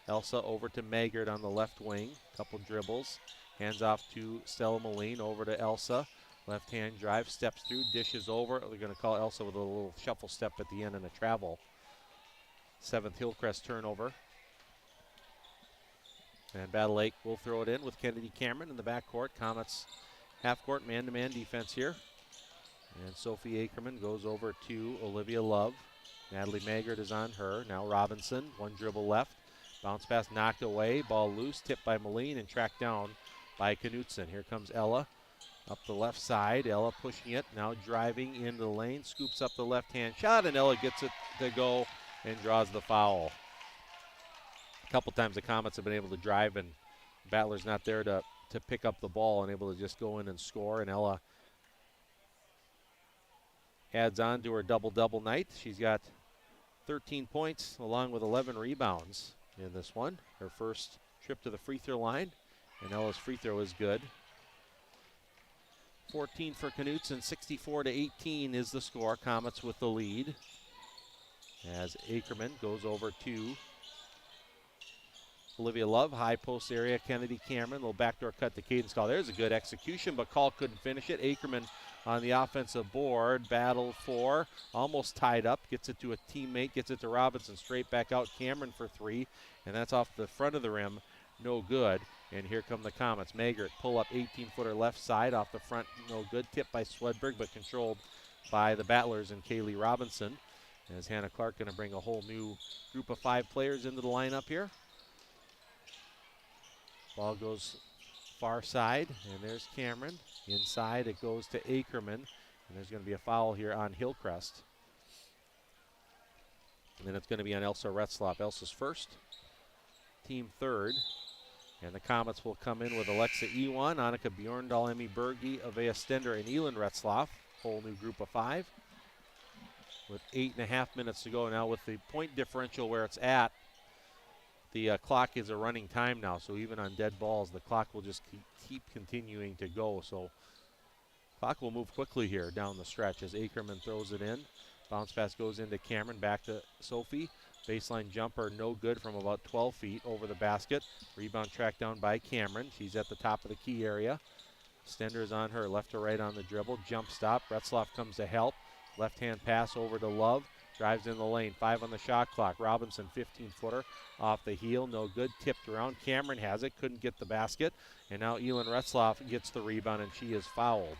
Elsa over to Maggart on the left wing. Couple dribbles. Hands off to Stella Moline, over to Elsa. Left-hand drive, steps through, dishes over. They're going to call Elsa with a little shuffle step at the end and a travel. Seventh Hillcrest turnover. And Battle Lake will throw it in with Kennedy Cameron in the backcourt. Comets half-court man-to-man defense here. And Sophie Ackerman goes over to Olivia Love. Natalie Maggart is on her. Now Robinson, one dribble left. Bounce pass knocked away. Ball loose, tipped by Moline and tracked down by Knutson. Here comes Ella up the left side. Ella pushing it, now driving into the lane, scoops up the left-hand shot, and Ella gets it to go and draws the foul. A couple times the Comets have been able to drive, and Battler's not there to pick up the ball and able to just go in and score, and Ella adds on to her double-double night. She's got 13 points along with 11 rebounds in this one. Her first trip to the free throw line. And Ella's free throw is good. 14 for Knutson, 64-18 is the score. Comets with the lead. As Ackerman goes over to Olivia Love, high post area. Kennedy Cameron, little backdoor cut to Cadence Call. There's a good execution, but Call couldn't finish it. Ackerman on the offensive board. Battle for, almost tied up, gets it to a teammate, gets it to Robinson, straight back out. Cameron for three, and that's off the front of the rim, no good. And here come the Comets. Maggart pull up 18-footer left side off the front, no good. Tipped by Swedberg, but controlled by the Battlers and Kaylee Robinson. As Hannah Clark going to bring a whole new group of 5 players into the lineup here. Ball goes far side, and there's Cameron. Inside it goes to Ackerman, and there's going to be a foul here on Hillcrest. And then it's going to be on Elsa Retzloff. Elsa's first, team third. And the Comets will come in with Alexa Ewan, Annika Bjorndal, Emmy Berge, Avea Stender, and Elin Retzloff. Whole new group of 5. With 8.5 minutes to go now, with the point differential where it's at, the clock is a running time now, so even on dead balls, the clock will just keep continuing to go. So clock will move quickly here down the stretch as Ackerman throws it in. Bounce pass goes into Cameron, back to Sophie. Baseline jumper, no good from about 12 feet over the basket. Rebound tracked down by Cameron. She's at the top of the key area. Stender's on her, left to right on the dribble. Jump stop. Retzloff comes to help. Left-hand pass over to Love. Drives in the lane. 5 on the shot clock. Robinson, 15-footer off the heel. No good. Tipped around. Cameron has it. Couldn't get the basket. And now Elin Retzloff gets the rebound, and she is fouled.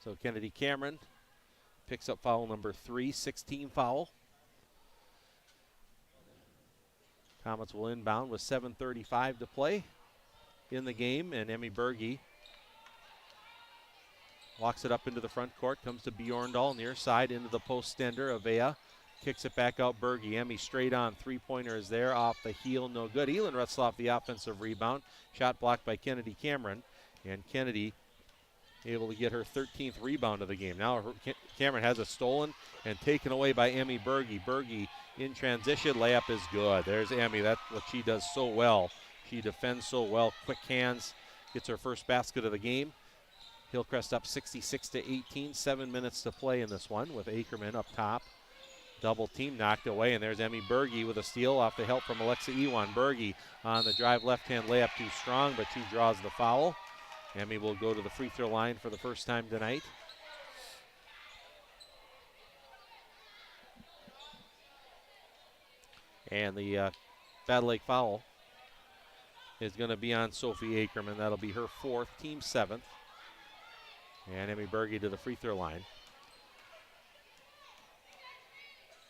So Kennedy Cameron picks up foul number 3, 16 foul. Comets will inbound with 7:35 to play in the game, and Emmy Berge walks it up into the front court, comes to Bjorndal near side into the post. Stender. Avea kicks it back out. Berge. Emmy straight on. Three-pointer is there off the heel, no good. Elin Retzloff the offensive rebound. Shot blocked by Kennedy Cameron, and Kennedy able to get her 13th rebound of the game. Now Cameron has it stolen and taken away by Emmy Berge. Berge in transition, layup is good. There's Emmy. That's what she does so well. She defends so well. Quick hands, gets her first basket of the game. Hillcrest up 66-18. 7 minutes to play in this one with Ackerman up top. Double team knocked away, and there's Emmy Berge with a steal off the help from Alexa Ewan. Berge on the drive, left-hand layup too strong, but she draws the foul. Emmy will go to the free throw line for the first time tonight. And the Battle Lake foul is going to be on Sophie Ackerman. That'll be her 4th, team 7th. And Emmy Berge to the free throw line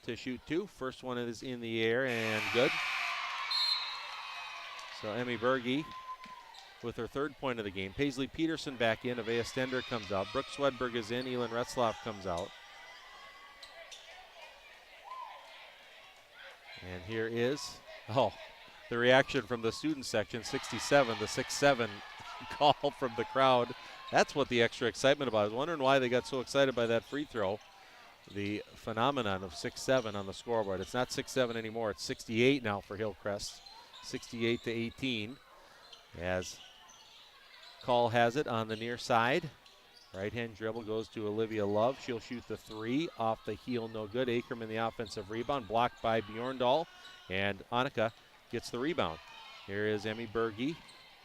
to shoot 2. First one is in the air and good. So Emmy Berge with her 3rd point of the game. Paisley Peterson back in. Avea Stender comes out. Brooke Swedberg is in. Elin Retzloff comes out. And here is, the reaction from the student section. 67, the 6-7 call from the crowd. That's what the extra excitement about. I was wondering why they got so excited by that free throw. The phenomenon of 6-7 on the scoreboard. It's not 6-7 anymore. It's 68 now for Hillcrest. 68-18. As Call has it on the near side. Right-hand dribble goes to Olivia Love. She'll shoot the 3 off the heel, no good. Ackerman the offensive rebound, blocked by Bjorndal, and Annika gets the rebound. Here is Emmy Berge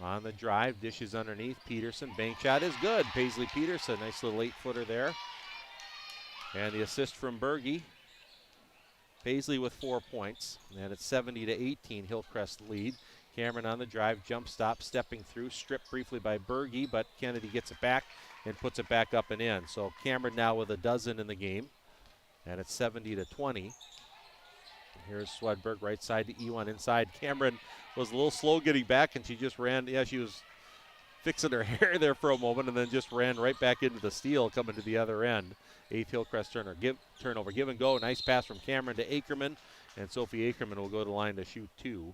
on the drive, dishes underneath. Peterson, bank shot is good. Paisley Peterson, nice little 8-footer there. And the assist from Berge. Paisley with 4 points, and it's 70-18, Hillcrest lead. Cameron on the drive, jump stop, stepping through, stripped briefly by Berge, but Kennedy gets it back and puts it back up and in. So Cameron now with a dozen in the game, and it's 70-20. Here's Swedberg, right side to Ewan inside. Cameron was a little slow getting back, and she just ran. Yeah, she was fixing her hair there for a moment, and then just ran right back into the steal, coming to the other end. 8th Hillcrest turnover. Give and go. Nice pass from Cameron to Ackerman, and Sophie Ackerman will go to the line to shoot 2.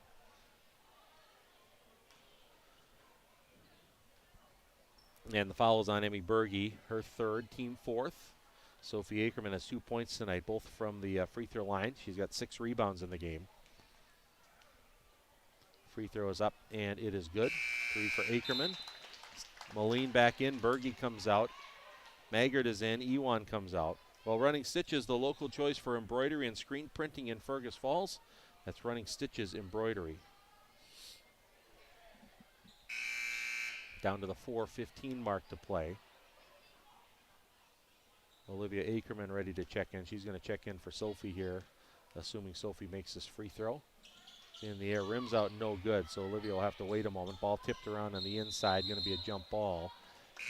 And the foul is on Emmy Berge, her 3rd, team 4th. Sophie Ackerman has 2 points tonight, both from the free throw line. She's got 6 rebounds in the game. Free throw is up, and it is good. 3 for Ackerman. Moline back in. Berge comes out. Maggart is in. Ewan comes out. Well, Running Stitches, the local choice for embroidery and screen printing in Fergus Falls. That's Running Stitches Embroidery. Down to the 4:15 mark to play. Olivia Ackerman ready to check in. She's going to check in for Sophie here, assuming Sophie makes this free throw. In the air, rims out, no good. So Olivia will have to wait a moment. Ball tipped around on the inside, going to be a jump ball.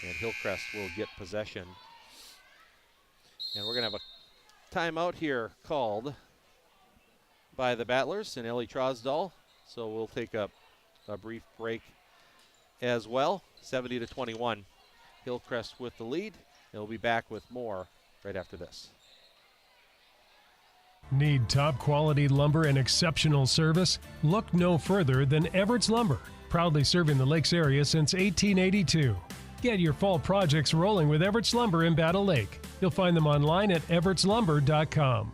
And Hillcrest will get possession. And we're going to have a timeout here called by the Battlers and Ellie Trosdahl. So we'll take a brief break as well. 70-21. Hillcrest with the lead. They'll be back with more right after this. Need top quality lumber and exceptional service? Look no further than Everett's Lumber, proudly serving the Lakes area since 1882. Get your fall projects rolling with Everett's Lumber in Battle Lake. You'll find them online at everettslumber.com.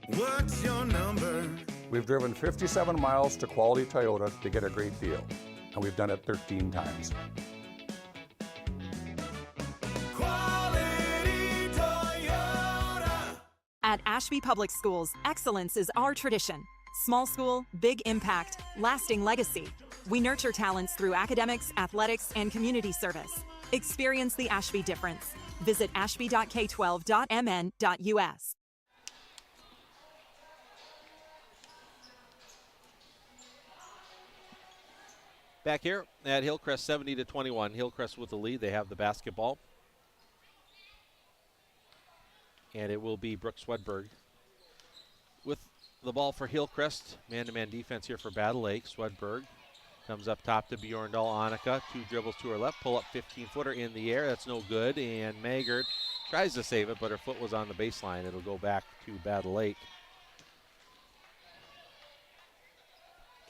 What's your number? We've driven 57 miles to Quality Toyota to get a great deal, and we've done it 13 times. Quality Toyota. At Ashby Public Schools, excellence is our tradition. Small school, big impact, lasting legacy. We nurture talents through academics, athletics, and community service. Experience the Ashby difference. Visit ashby.k12.mn.us. Back here at Hillcrest, 70-21. Hillcrest with the lead. They have the basketball. And it will be Brooke Swedberg with the ball for Hillcrest. Man-to-man defense here for Battle Lake. Swedberg comes up top to Bjorndal. Annika, 2 dribbles to her left. Pull up 15-footer in the air. That's no good. And Maggard tries to save it, but her foot was on the baseline. It'll go back to Battle Lake.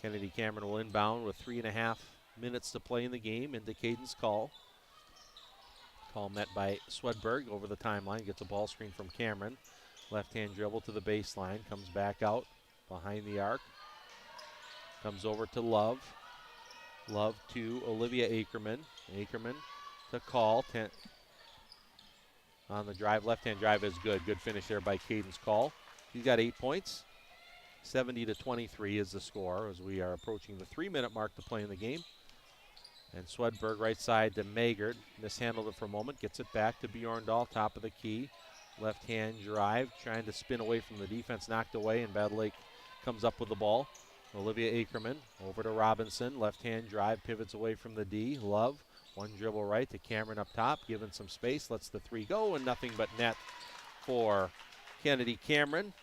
Kennedy Cameron will inbound with 3.5 minutes to play in the game into Caden's call. Call met by Swedberg over the timeline. Gets a ball screen from Cameron. Left-hand dribble to the baseline. Comes back out behind the arc. Comes over to Love. Love to Olivia Ackerman. Ackerman to Call. On the drive. Left-hand drive is good. Good finish there by Caden's Call. He's got 8 points. 70-23 is the score as we are approaching the 3-minute mark to play in the game. And Swedberg right side to Maggard. Mishandled it for a moment. Gets it back to Bjorndal, top of the key. Left-hand drive, trying to spin away from the defense. Knocked away, and Battle Lake comes up with the ball. Olivia Ackerman over to Robinson. Left-hand drive, pivots away from the D. Love, 1 dribble right to Cameron up top. Given some space, lets the 3 go, and nothing but net for Kennedy Cameron.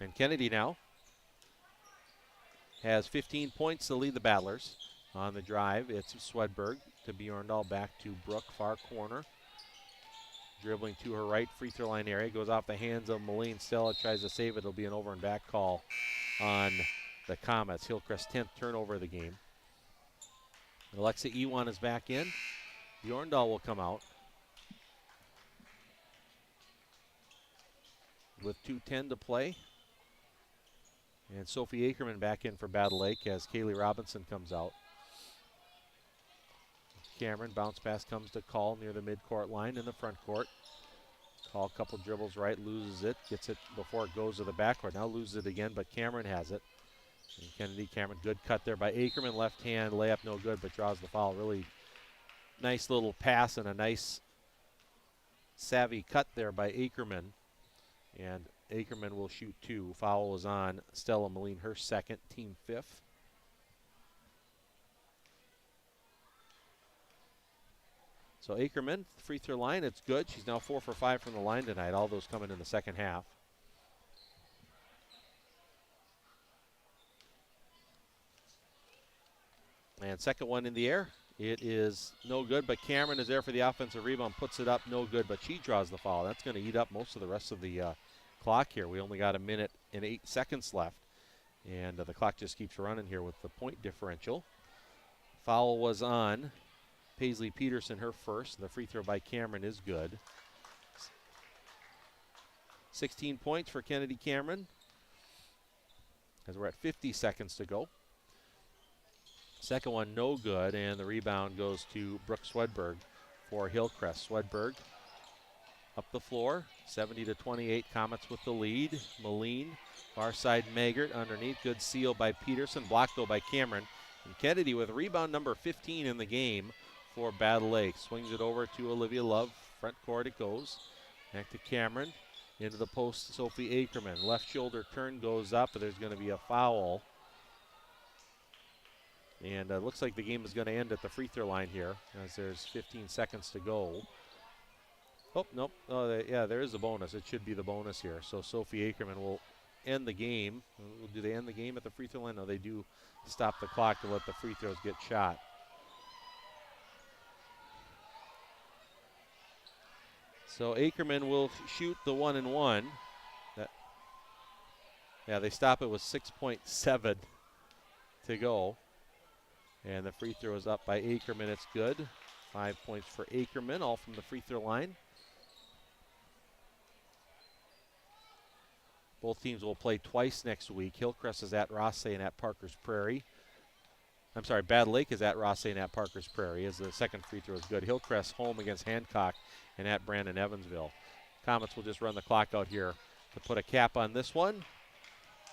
And Kennedy now has 15 points to lead the Battlers. On the drive, it's Swedberg to Bjorndal, back to Brooke, far corner. Dribbling to her right, free throw line area. Goes off the hands of Moline. Stella tries to save it. It'll be an over and back call on the Comets. Hillcrest's 10th turnover of the game. Alexa Ewan is back in. Bjorndal will come out with 2:10 to play. And Sophie Ackerman back in for Battle Lake as Kaylee Robinson comes out. Cameron, bounce pass comes to Call near the midcourt line in the front court. Call a couple dribbles right, loses it, gets it before it goes to the backcourt. Now loses it again, but Cameron has it. And Kennedy Cameron, good cut there by Ackerman. Left hand layup, no good, but draws the foul. Really nice little pass and a nice savvy cut there by Ackerman. And Ackerman will shoot 2. Foul is on Stella Moline, her second, team 5th. So Ackerman, free throw line, it's good. She's now 4 for 5 from the line tonight. All those coming in the second half. And second one in the air. It is no good, but Cameron is there for the offensive rebound, puts it up, no good, but she draws the foul. That's going to eat up most of the rest of the clock here. We only got 1 minute and 8 seconds left. And the clock just keeps running here with the point differential. Foul was on Paisley Peterson, her first. The free throw by Cameron is good. 16 points for Kennedy Cameron as we're at 50 seconds to go. Second one no good, and the rebound goes to Brooke Swedberg for Hillcrest. Swedberg up the floor, 70-28, Comets with the lead. Moline, far side Maggart underneath, good seal by Peterson, blocked though by Cameron. And Kennedy with rebound number 15 in the game for Battle Lake. Swings it over to Olivia Love. Front court it goes. Back to Cameron. Into the post, Sophie Ackerman. Left shoulder turn goes up, but there's going to be a foul. And it looks like the game is going to end at the free throw line here, as there's 15 seconds to go. Oh, nope. Oh, yeah, there is a bonus. It should be the bonus here. So Sophie Ackerman will end the game. Do they end the game at the free throw line? No, they do stop the clock to let the free throws get shot. So Ackerman will shoot the 1-and-1. Yeah, they stop it with 6.7 to go. And the free throw is up by Ackerman. It's good. 5 points for Ackerman, all from the free throw line. Both teams will play twice next week. Hillcrest is at Rothsay and at Parker's Prairie. I'm sorry, Battle Lake is at Rothsay and at Parker's Prairie, as the second free throw is good. Hillcrest home against Hancock and at Brandon Evansville. Comets will just run the clock out here to put a cap on this one.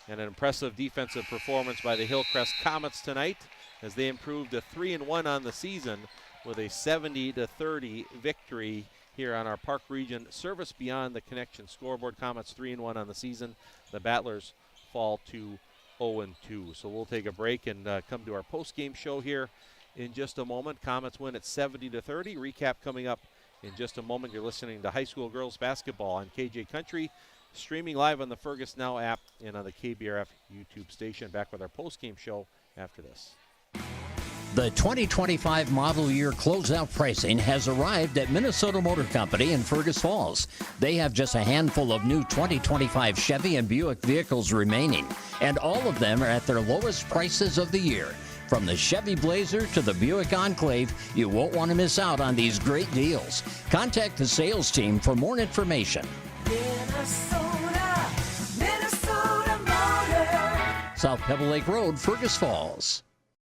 And an impressive defensive performance by the Hillcrest Comets tonight, as they improved to 3-1 on the season with a 70-30 victory here on our Park Region Service Beyond the Connection scoreboard. Comets 3-1 on the season. The Battlers fall to 0-2. So we'll take a break and come to our post-game show here in just a moment. Comets win at 70-30. Recap coming up in just a moment. You're listening to high school girls basketball on KJ Country, streaming live on the Fergus Now app and on the KBRF YouTube station. Back with our post-game show after this. The 2025 model year closeout pricing has arrived at Minnesota Motor Company in Fergus Falls. They have just a handful of new 2025 Chevy and Buick vehicles remaining, and all of them are at their lowest prices of the year. From the Chevy Blazer to the Buick Enclave, you won't want to miss out on these great deals. Contact the sales team for more information. Minnesota, Minnesota Motor. South Pebble Lake Road, Fergus Falls.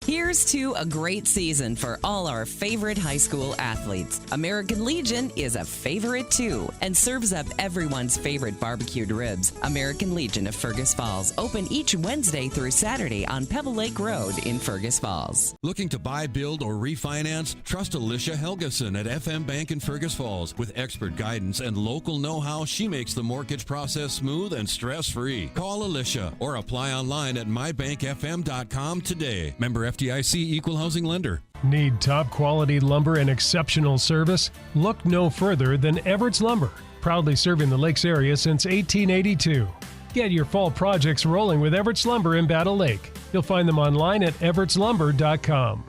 Here's to a great season for all our favorite high school athletes. American Legion is a favorite too and serves up everyone's favorite barbecued ribs. American Legion of Fergus Falls, open each Wednesday through Saturday on Pebble Lake Road in Fergus Falls. Looking to buy, build, or refinance? Trust Alicia Helgeson at FM Bank in Fergus Falls. With expert guidance and local know-how, she makes the mortgage process smooth and stress-free. Call Alicia or apply online at mybankfm.com today. Member FDIC equal housing lender. Need top quality lumber and exceptional service? Look no further than Everett's Lumber, proudly serving the Lakes area since 1882. Get your fall projects rolling with Everett's Lumber in Battle Lake. You'll find them online at everettslumber.com.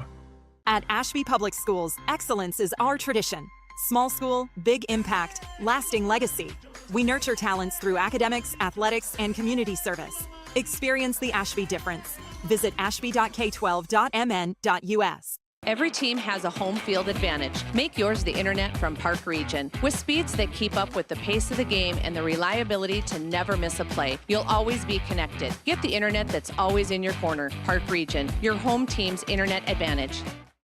At Ashby Public Schools, excellence is our tradition. Small school, big impact, lasting legacy. We nurture talents through academics, athletics, and community service. Experience the Ashby difference. Visit ashby.k12.mn.us. Every team has a home field advantage. Make yours the internet from Park Region. With speeds that keep up with the pace of the game and the reliability to never miss a play, you'll always be connected. Get the internet that's always in your corner. Park Region, your home team's internet advantage.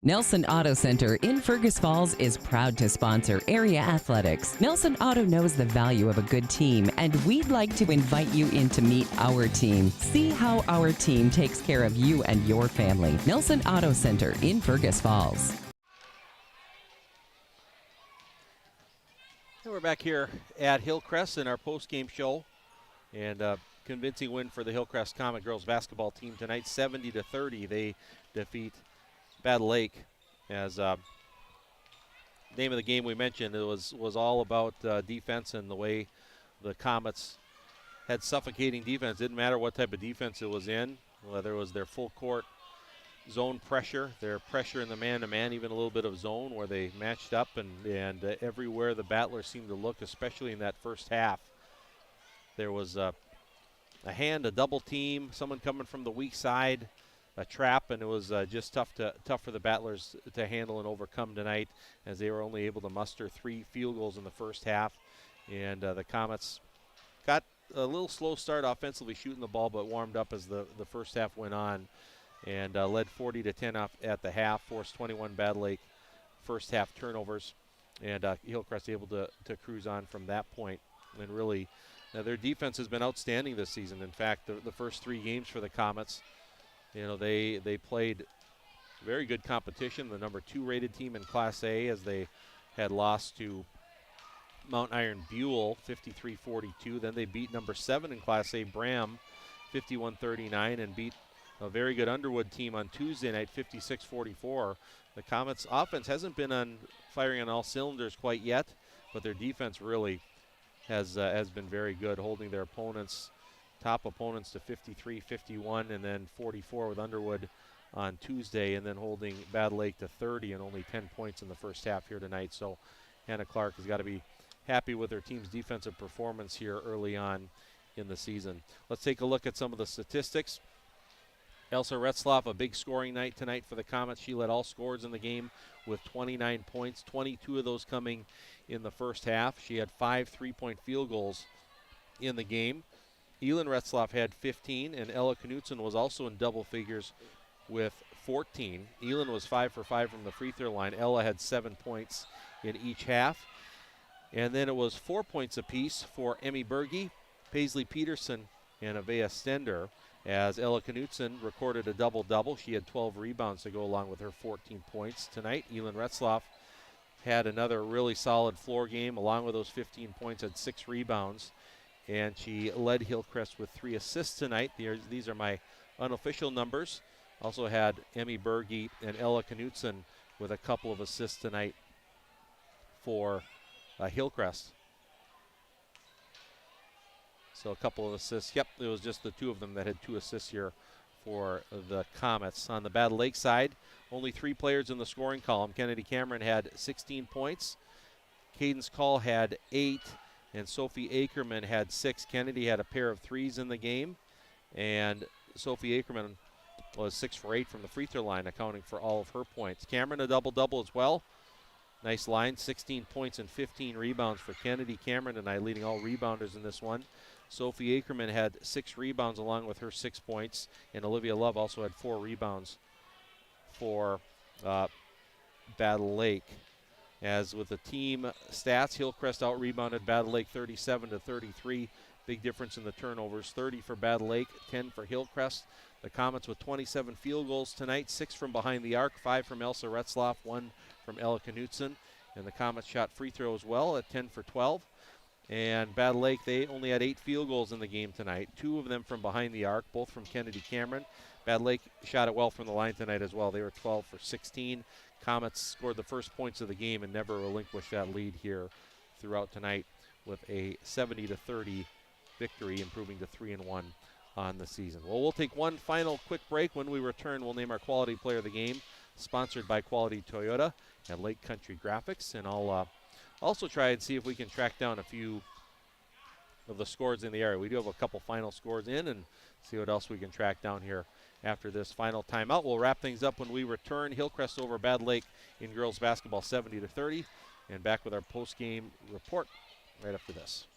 Nelson Auto Center in Fergus Falls is proud to sponsor area athletics. Nelson Auto knows the value of a good team, and we'd like to invite you in to meet our team. See how our team takes care of you and your family. Nelson Auto Center in Fergus Falls. And we're back here at Hillcrest in our post-game show, and convincing win for the Hillcrest Comet girls basketball team tonight, 70-30. They defeat Battle Lake. As name of the game we mentioned, it was all about defense and the way the Comets had suffocating defense. Didn't matter what type of defense it was in, whether it was their full court zone pressure, their pressure in the man-to-man, even a little bit of zone where they matched up, and everywhere the Battlers seemed to look, especially in that first half. There was a hand, a double team, someone coming from the weak side, a trap, and it was just tough for the Battlers to handle and overcome tonight, as they were only able to muster 3 field goals in the first half. And the Comets got a little slow start offensively shooting the ball, but warmed up as the first half went on, and led 40-10 off at the half, forced 21 Battle Lake first half turnovers, and Hillcrest able to cruise on from that point. And really, their defense has been outstanding this season. In fact, the first 3 games for the Comets, you know, they played very good competition. The number 2 rated team in Class A, as they had lost to Mount Iron Buell 53-42. Then they beat number 7 in Class A, Bram, 51-39, and beat a very good Underwood team on Tuesday night 56-44. The Comets offense hasn't been firing on all cylinders quite yet, but their defense really has been very good, holding their top opponents to 53-51 and then 44 with Underwood on Tuesday, and then holding Battle Lake to 30 and only 10 points in the first half here tonight. So Hannah Clark has got to be happy with their team's defensive performance here early on in the season. Let's take a look at some of the statistics. Elsa Retzloff, a big scoring night tonight for the Comets. She led all scorers in the game with 29 points, 22 of those coming in the first half. She had 5 3-point field goals in the game. Elin Retzloff had 15, and Ella Knutson was also in double figures with 14. Elin was 5 for 5 from the free throw line. Ella had 7 points in each half. And then it was 4 points apiece for Emmy Berge, Paisley Peterson, and Avea Stender, as Ella Knutson recorded a double-double. She had 12 rebounds to go along with her 14 points tonight. Elin Retzloff had another really solid floor game, along with those 15 points, had 6 rebounds, and she led Hillcrest with 3 assists tonight. These are my unofficial numbers. Also had Emmy Berge and Ella Knutson with a couple of assists tonight for Hillcrest. So a couple of assists. Yep, it was just the 2 of them that had 2 assists here for the Comets. On the Battle Lake side, only 3 players in the scoring column. Kennedy Cameron had 16 points. Cadence Call had 8, and Sophie Ackerman had 6. Kennedy had a pair of threes in the game, and Sophie Ackerman was 6 for 8 from the free throw line, accounting for all of her points. Cameron a double-double as well. Nice line, 16 points and 15 rebounds for Kennedy Cameron tonight, leading all rebounders in this one. Sophie Ackerman had 6 rebounds along with her 6 points, and Olivia Love also had 4 rebounds for Battle Lake. As with the team stats, Hillcrest out-rebounded Battle Lake 37-33. Big difference in the turnovers, 30 for Battle Lake, 10 for Hillcrest. The Comets with 27 field goals tonight, 6 from behind the arc, 5 from Elsa Retzloff, 1 from Ella Knutson. And the Comets shot free throw as well at 10 for 12. And Battle Lake, they only had 8 field goals in the game tonight, 2 of them from behind the arc, both from Kennedy Cameron. Battle Lake shot it well from the line tonight as well. They were 12 for 16. Comets scored the first points of the game and never relinquished that lead here throughout tonight with a 70-30 victory, improving to 3-1 on the season. Well, we'll take one final quick break. When we return, we'll name our quality player of the game, sponsored by Quality Toyota and Lake Country Graphics. And I'll also try and see if we can track down a few of the scores in the area. We do have a couple final scores in, and see what else we can track down here after this final timeout. We'll wrap things up when we return. Hillcrest over Battle Lake in girls basketball 70-30, and back with our post-game report right after this.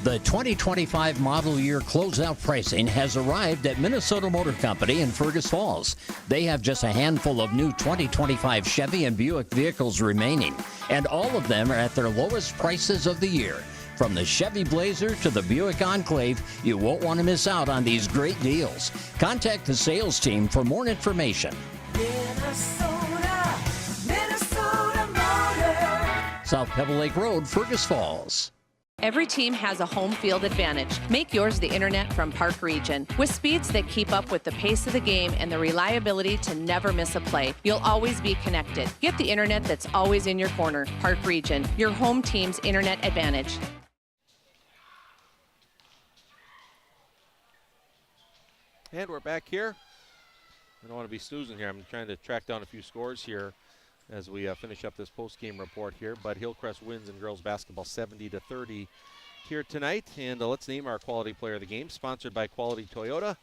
The 2025 model year closeout pricing has arrived at Minnesota Motor Company in Fergus Falls. They have just a handful of new 2025 Chevy and Buick vehicles remaining, and all of them are at their lowest prices of the year. From the Chevy Blazer to the Buick Enclave, you won't want to miss out on these great deals. Contact the sales team for more information. Minnesota, Minnesota Motor. South Pebble Lake Road, Fergus Falls. Every team has a home field advantage. Make yours the internet from Park Region. With speeds that keep up with the pace of the game and the reliability to never miss a play, you'll always be connected. Get the internet that's always in your corner. Park Region, your home team's internet advantage. And we're back here. I don't want to be snoozing here. I'm trying to track down a few scores here as we finish up this post-game report here. But Hillcrest wins in girls basketball 70-30 here tonight. And let's name our quality player of the game, sponsored by Quality Toyota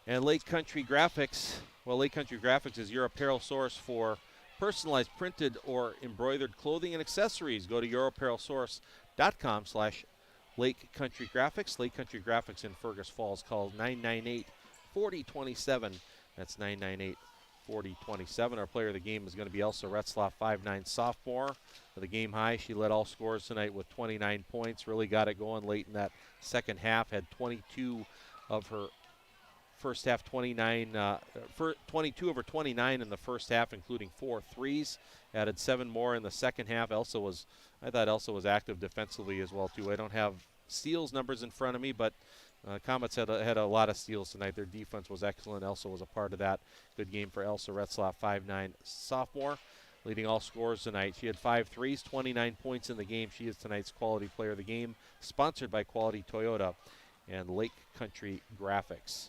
and Lake Country Graphics. Well, Lake Country Graphics is your apparel source for personalized printed or embroidered clothing and accessories. Go to yourapparelsource.com/Lake Country Graphics. Lake Country Graphics in Fergus Falls. Call 998-4027. That's 998-4027. Our player of the game is going to be Elsa Retzloff, 5'9" sophomore. For the game high, she led all scorers tonight with 29 points. Really got it going late in that second half. Had 22 of her First half 22 over 29 in the first half, including 4 threes. Added 7 more in the second half. I thought Elsa was active defensively as well too. I don't have steals numbers in front of me, but Comets had a lot of steals tonight. Their defense was excellent. Elsa was a part of that. Good game for Elsa Retzlaff, 5'9" sophomore, leading all scorers tonight. She had 5 threes, 29 points in the game. She is tonight's Quality Player of the Game, sponsored by Quality Toyota and Lake Country Graphics.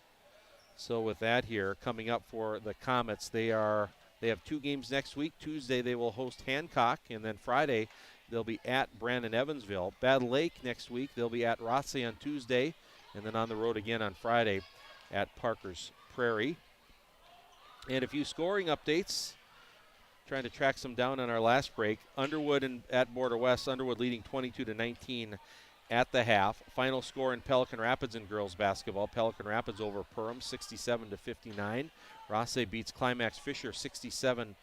So with that here, coming up for the Comets, they have 2 games next week. Tuesday they will host Hancock, and then Friday they'll be at Brandon Evansville. Battle Lake next week, they'll be at Rothsay on Tuesday, and then on the road again on Friday at Parker's Prairie. And a few scoring updates. Trying to track some down on our last break. Underwood at Border West, Underwood leading 22-19 at the half. Final score in Pelican Rapids in girls basketball. Pelican Rapids over Perham, 67-59. Rothsay beats Climax Fisher, 67-44.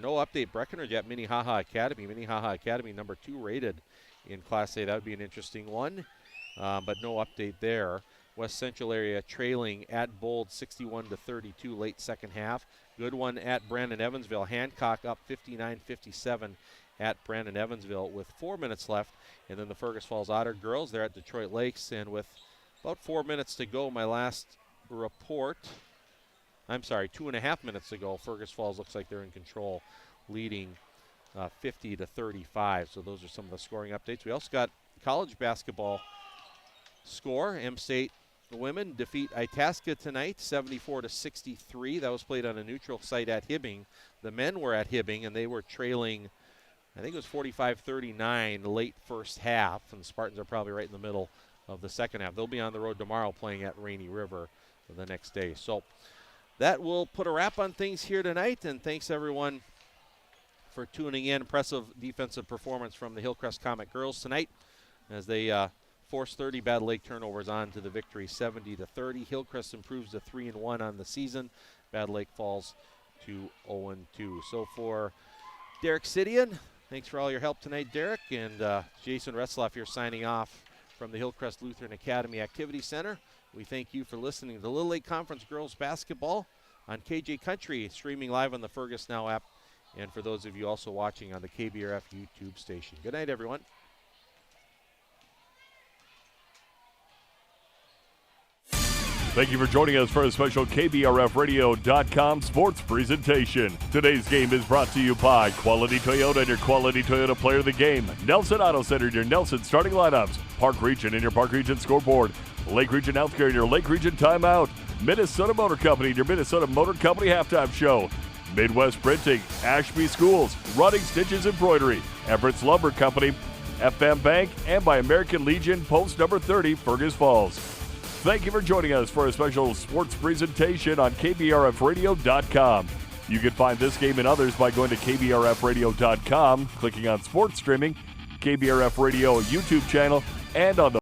No update Breckenridge at Minnehaha Academy. Minnehaha Academy number 2 rated in Class A. That would be an interesting one, but no update there. West Central area trailing at Bold, 61-32 late second half. Good one at Brandon Evansville. Hancock up 59-57 at Brandon Evansville with 4 minutes left. And then the Fergus Falls Otter girls, they're at Detroit Lakes. And with about 4 minutes to go, my last report, 2.5 minutes to go, Fergus Falls looks like they're in control, leading 50-35. So those are some of the scoring updates. We also got college basketball score. M-State women defeat Itasca tonight, 74-63. That was played on a neutral site at Hibbing. The men were at Hibbing, and they were trailing, I think it was 45-39 late first half, and the Spartans are probably right in the middle of the second half. They'll be on the road tomorrow playing at Rainy River the next day. So that will put a wrap on things here tonight, and thanks everyone for tuning in. Impressive defensive performance from the Hillcrest Comet girls tonight as they forced 30 Battle Lake turnovers on to the victory, 70-30. Hillcrest improves to 3-1 on the season. Battle Lake falls to 0-2. So for Derek Sidian, thanks for all your help tonight, Derek, and Jason Retzlaff here signing off from the Hillcrest Lutheran Academy Activity Center. We thank you for listening to the Little League Conference Girls Basketball on KJ Country, streaming live on the Fergus Now app, and for those of you also watching on the KBRF YouTube station. Good night, everyone. Thank you for joining us for a special KBRFradio.com sports presentation. Today's game is brought to you by Quality Toyota and your Quality Toyota Player of the Game. Nelson Auto Center and your Nelson starting lineups. Park Region and your Park Region scoreboard. Lake Region Healthcare and your Lake Region timeout. Minnesota Motor Company and your Minnesota Motor Company halftime show. Midwest Printing, Ashby Schools, Running Stitches Embroidery, Everett's Lumber Company, FM Bank, and by American Legion Post number 30, Fergus Falls. Thank you for joining us for a special sports presentation on KBRFradio.com. You can find this game and others by going to KBRFradio.com, clicking on sports streaming, KBRF Radio YouTube channel, and on the